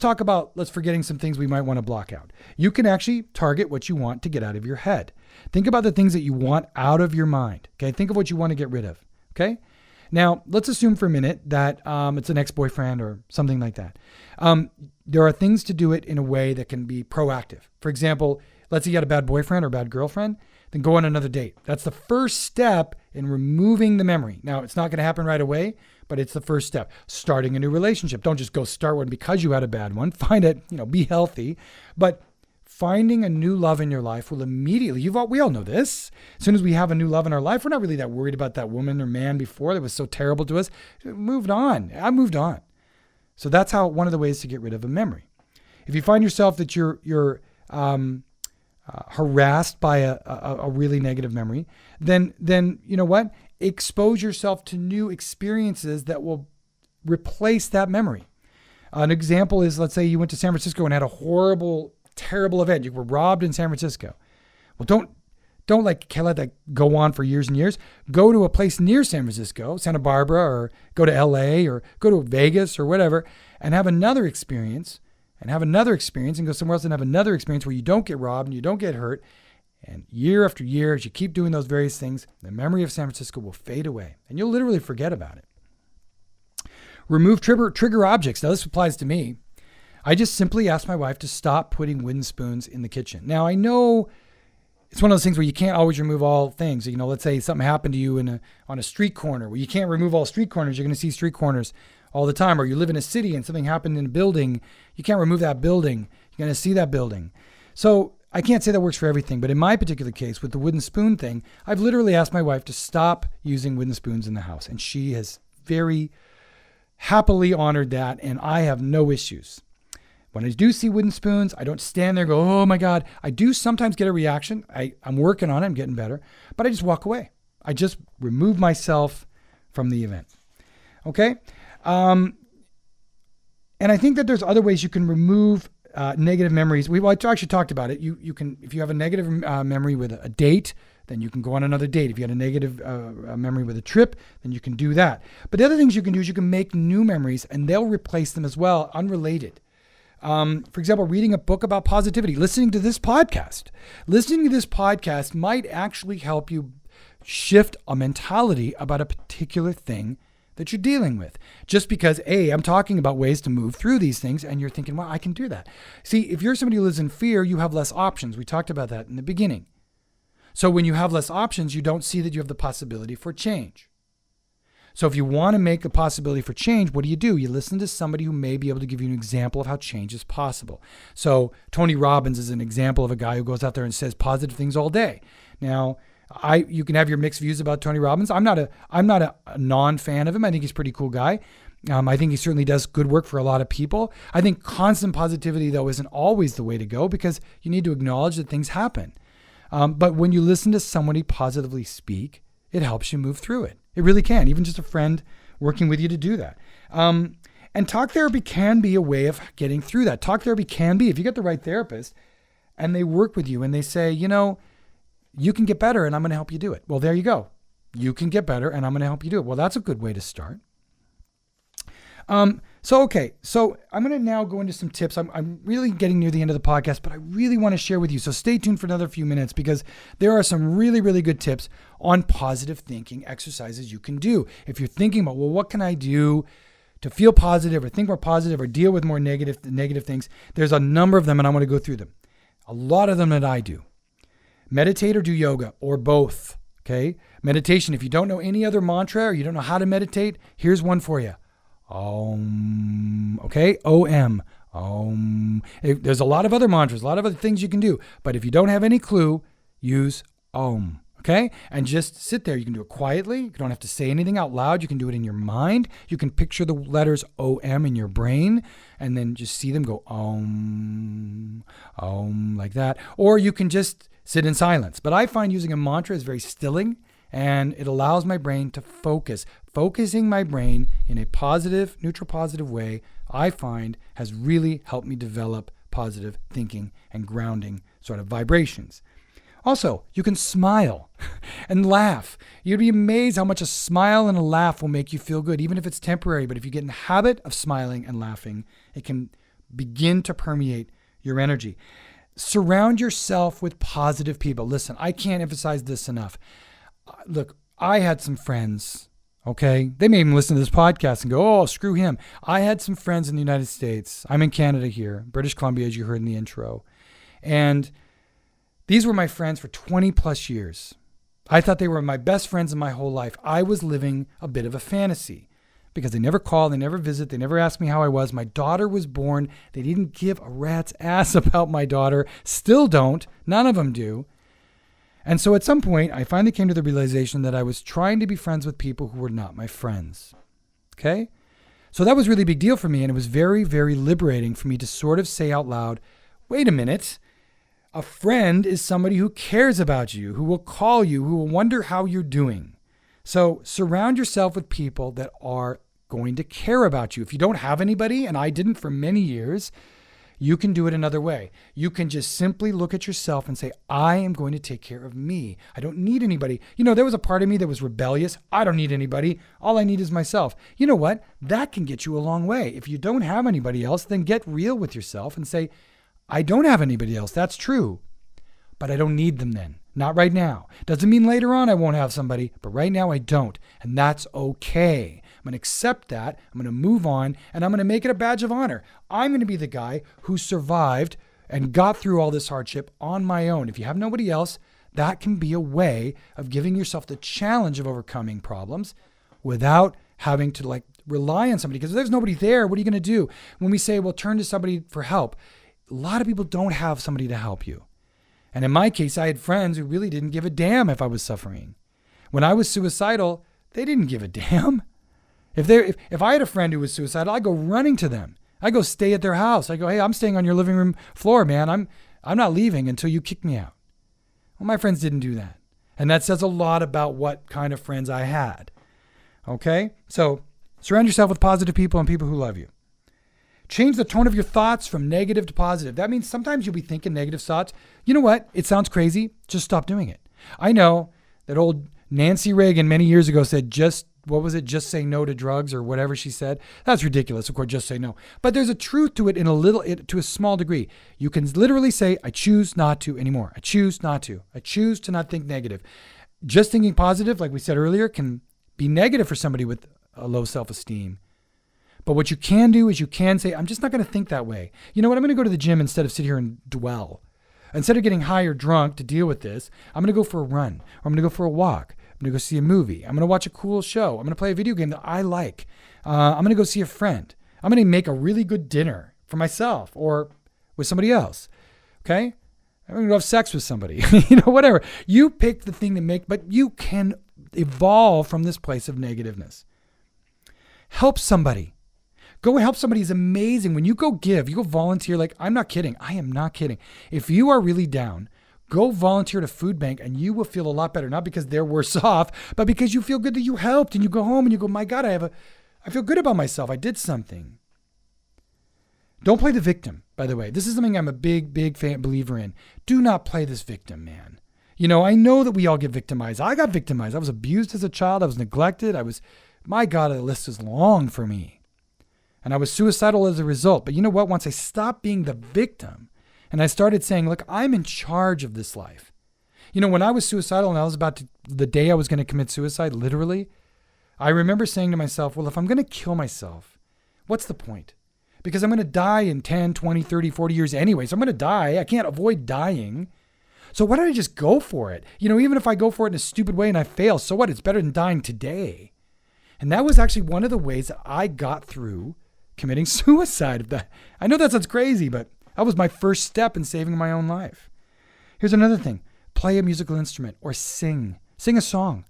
forgetting some things we might want to block out. You can actually target what you want to get out of your head. Think about the things that you want out of your mind. Okay, think of what you want to get rid of. Okay, now let's assume for a minute that it's an ex-boyfriend or something like that. There are things to do it in a way that can be proactive. For example, let's say you had a bad boyfriend or bad girlfriend, then go on another date. That's the first step in removing the memory. Now, it's not going to happen right away, but it's the first step. Starting a new relationship. Don't just go start one because you had a bad one. Find it, be healthy. But finding a new love in your life will immediately, we all know this. As soon as we have a new love in our life, we're not really that worried about that woman or man before that was so terrible to us. Moved on. I moved on. So that's one of the ways to get rid of a memory. If you find yourself that you're harassed by a really negative memory, then you know what? Expose yourself to new experiences that will replace that memory. An example is, let's say you went to San Francisco and had a horrible, terrible event. You were robbed in San Francisco. Well, don't let that go on for years and years. Go to a place near San Francisco, Santa Barbara, or go to LA, or go to Vegas or whatever, and have another experience, and go somewhere else and have another experience where you don't get robbed and you don't get hurt. And year after year, as you keep doing those various things, the memory of San Francisco will fade away and you'll literally forget about it. Remove trigger objects. Now, this applies to me. I just simply asked my wife to stop putting wooden spoons in the kitchen. Now, I know it's one of those things where you can't always remove all things. Let's say something happened to you on a street corner. Well, you can't remove all street corners. You're going to see street corners all the time. Or you live in a city and something happened in a building. You can't remove that building. You're going to see that building. So I can't say that works for everything, but in my particular case with the wooden spoon thing, I've literally asked my wife to stop using wooden spoons in the house. And she has very happily honored that, and I have no issues. When I do see wooden spoons, I don't stand there and go, oh my God. I do sometimes get a reaction. I'm working on it. I'm getting better. But I just walk away. I just remove myself from the event. Okay? And I think that there's other ways you can remove negative memories. I actually talked about it. You can, if you have a negative memory with a date, then you can go on another date. If you had a negative memory with a trip, then you can do that. But the other things you can do is you can make new memories, and they'll replace them as well, unrelated. For example, reading a book about positivity, listening to this podcast. Listening to this podcast might actually help you shift a mentality about a particular thing that you're dealing with. Just because, I'm talking about ways to move through these things and you're thinking, well, I can do that. See, if you're somebody who lives in fear, you have less options. We talked about that in the beginning. So when you have less options, you don't see that you have the possibility for change. So if you want to make a possibility for change, what do? You listen to somebody who may be able to give you an example of how change is possible. So Tony Robbins is an example of a guy who goes out there and says positive things all day. Now, you can have your mixed views about Tony Robbins. I'm not a non-fan of him. I think he's a pretty cool guy. I think he certainly does good work for a lot of people. I think constant positivity, though, isn't always the way to go because you need to acknowledge that things happen. But when you listen to somebody positively speak, it helps you move through it. It really can, even just a friend working with you to do that. And talk therapy can be a way of getting through that. Talk therapy can be, if you get the right therapist and they work with you and they say, you can get better and I'm going to help you do it. Well, there you go. You can get better and I'm going to help you do it. Well, that's a good way to start. So I'm going to now go into some tips. I'm really getting near the end of the podcast, but I really want to share with you. So stay tuned for another few minutes because there are some really, really good tips on positive thinking exercises you can do. If you're thinking about, well, what can I do to feel positive or think more positive or deal with more negative things? There's a number of them and I want to go through them. A lot of them that I do. Meditate or do yoga or both. Okay. Meditation. If you don't know any other mantra or you don't know how to meditate, here's one for you. Om. Okay. OM. Om. There's a lot of other mantras, a lot of other things you can do. But if you don't have any clue, use Om. Okay. And just sit there. You can do it quietly. You don't have to say anything out loud. You can do it in your mind. You can picture the letters OM in your brain and then just see them go Om, Om, like that. Or you can just sit in silence. But I find using a mantra is very stilling and it allows my brain to focus. Focusing my brain in a positive, neutral positive way, I find has really helped me develop positive thinking and grounding sort of vibrations. Also, you can smile and laugh. You'd be amazed how much a smile and a laugh will make you feel good, even if it's temporary. But if you get in the habit of smiling and laughing, it can begin to permeate your energy. Surround yourself with positive people. Listen, I can't emphasize this enough. Look, I had some friends, okay? They may even listen to this podcast and go, oh, screw him. I had some friends in the United States. I'm in Canada here, British Columbia, as you heard in the intro. And these were my friends for 20 plus years. I thought they were my best friends in my whole life. I was living a bit of a fantasy because they never call, they never visit, they never asked me how I was. My daughter was born. They didn't give a rat's ass about my daughter. Still don't. None of them do. And so at some point, I finally came to the realization that I was trying to be friends with people who were not my friends. Okay? So that was really a big deal for me. And it was very, very liberating for me to sort of say out loud, wait a minute. A friend is somebody who cares about you, who will call you, who will wonder how you're doing. So surround yourself with people that are going to care about you. If you don't have anybody, and I didn't for many years, you can do it another way. You can just simply look at yourself and say, I am going to take care of me. I don't need anybody. There was a part of me that was rebellious. I don't need anybody. All I need is myself. You know what? That can get you a long way. If you don't have anybody else, then get real with yourself and say, I don't have anybody else. That's true. But I don't need them then. Not right now. Doesn't mean later on I won't have somebody, but right now I don't. And that's okay. I'm going to accept that. I'm going to move on, and I'm going to make it a badge of honor. I'm going to be the guy who survived and got through all this hardship on my own. If you have nobody else, that can be a way of giving yourself the challenge of overcoming problems without having to rely on somebody. Because if there's nobody there, what are you going to do? When we say, well, turn to somebody for help, a lot of people don't have somebody to help you. And in my case, I had friends who really didn't give a damn if I was suffering. When I was suicidal, they didn't give a damn. If I had a friend who was suicidal, I'd go running to them. I go stay at their house. I go, hey, I'm staying on your living room floor, man. I'm not leaving until you kick me out. Well, my friends didn't do that. And that says a lot about what kind of friends I had. Okay? So surround yourself with positive people and people who love you. Change the tone of your thoughts from negative to positive. That means sometimes you'll be thinking negative thoughts. You know what? It sounds crazy. Just stop doing it. I know that old Nancy Reagan many years ago said, just say no to drugs or whatever she said. That's ridiculous. Of course, just say no. But there's a truth to it to a small degree. You can literally say, I choose not to anymore. I choose not to. I choose to not think negative. Just thinking positive, like we said earlier, can be negative for somebody with a low self-esteem. But what you can do is you can say, I'm just not going to think that way. You know what? I'm going to go to the gym instead of sit here and dwell. Instead of getting high or drunk to deal with this, I'm going to go for a run, or I'm going to go for a walk. I'm going to go see a movie. I'm going to watch a cool show. I'm going to play a video game that I like. I'm going to go see a friend. I'm going to make a really good dinner for myself or with somebody else. Okay? I'm going to go have sex with somebody. Whatever. You pick the thing but you can evolve from this place of negativeness. Help somebody. Go help somebody is amazing. When you go give, you go volunteer. Like, I'm not kidding. I am not kidding. If you are really down, go volunteer at a food bank and you will feel a lot better. Not because they're worse off, but because you feel good that you helped, and you go home and you go, my God, I feel good about myself. I did something. Don't play the victim, by the way. This is something I'm a big believer in. Do not play this victim, man. I know that we all get victimized. I got victimized. I was abused as a child. I was neglected. My God, the list is long for me. And I was suicidal as a result. But you know what? Once I stopped being the victim and I started saying, look, I'm in charge of this life. When I was suicidal and I was the day I was going to commit suicide, literally, I remember saying to myself, well, if I'm going to kill myself, what's the point? Because I'm going to die in 10, 20, 30, 40 years anyway. So I'm going to die. I can't avoid dying. So why don't I just go for it? Even if I go for it in a stupid way and I fail, so what? It's better than dying today. And that was actually one of the ways that I got through committing suicide. I know that sounds crazy, but that was my first step in saving my own life. Here's another thing. Play a musical instrument or sing. Sing a song.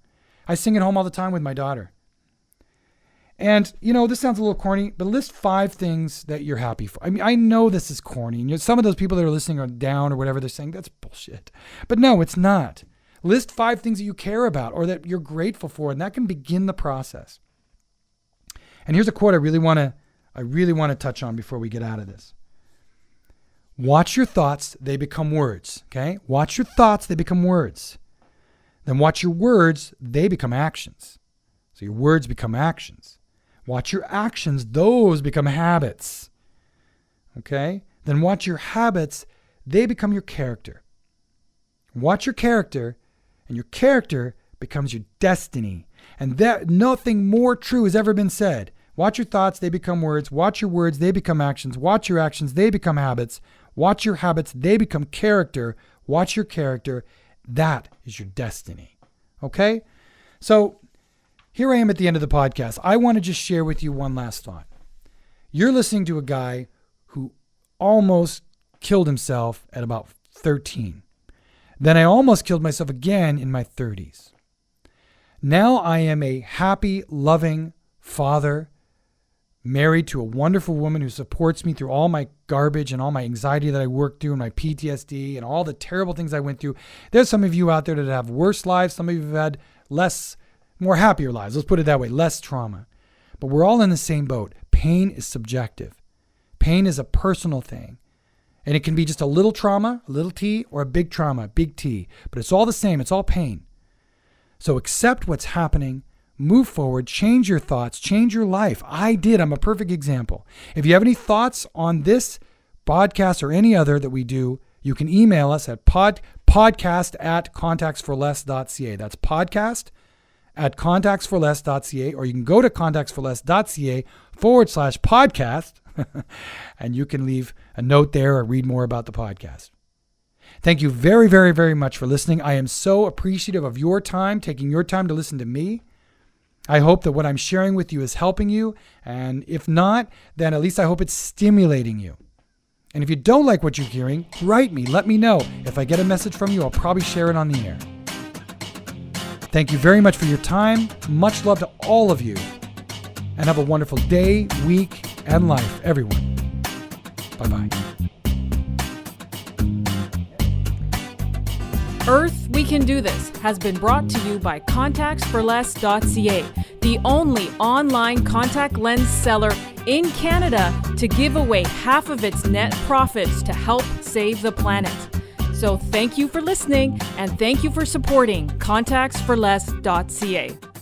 I sing at home all the time with my daughter. And, this sounds a little corny, but list 5 things that you're happy for. I mean, I know this is corny. Some of those people that are listening are down or whatever they're saying. That's bullshit. But no, it's not. List 5 things that you care about or that you're grateful for, and that can begin the process. And here's a quote I really want to touch on before we get out of this. Watch your thoughts, they become words, okay? Watch your thoughts, they become words. Then watch your words, they become actions. So your words become actions. Watch your actions, those become habits. Okay? Then watch your habits, they become your character. Watch your character, and your character becomes your destiny. And that nothing more true has ever been said. Watch your thoughts, they become words. Watch your words, they become actions. Watch your actions, they become habits. Watch your habits, they become character. Watch your character, that is your destiny. Okay? So here I am at the end of the podcast. I want to just share with you one last thought. You're listening to a guy who almost killed himself at about 13. Then I almost killed myself again in my 30s. Now I am a happy, loving father, married to a wonderful woman who supports me through all my garbage and all my anxiety that I worked through and my PTSD and all the terrible things I went through. There's some of you out there that have worse lives. Some of you have had more happier lives. Let's put it that way, less trauma. But we're all in the same boat. Pain is subjective. Pain is a personal thing. And it can be just a little trauma, a little T, or a big trauma, big T. But it's all the same. It's all pain. So accept what's happening. Move forward. Change your thoughts. Change your life. I did. I'm a perfect example. If you have any thoughts on this podcast or any other that we do, you can email us at podcast@contactsforless.ca. That's podcast@contactsforless.ca, or you can go to contactsforless.ca/podcast and you can leave a note there or read more about the podcast. Thank you very, very, very much for listening. I am so appreciative of your time, taking your time to listen to me. I hope that what I'm sharing with you is helping you. And if not, then at least I hope it's stimulating you. And if you don't like what you're hearing, write me. Let me know. If I get a message from you, I'll probably share it on the air. Thank you very much for your time. Much love to all of you. And have a wonderful day, week, and life, everyone. Bye-bye. Earth, We Can Do This has been brought to you by contactsforless.ca, the only online contact lens seller in Canada to give away half of its net profits to help save the planet. So thank you for listening, and thank you for supporting contactsforless.ca.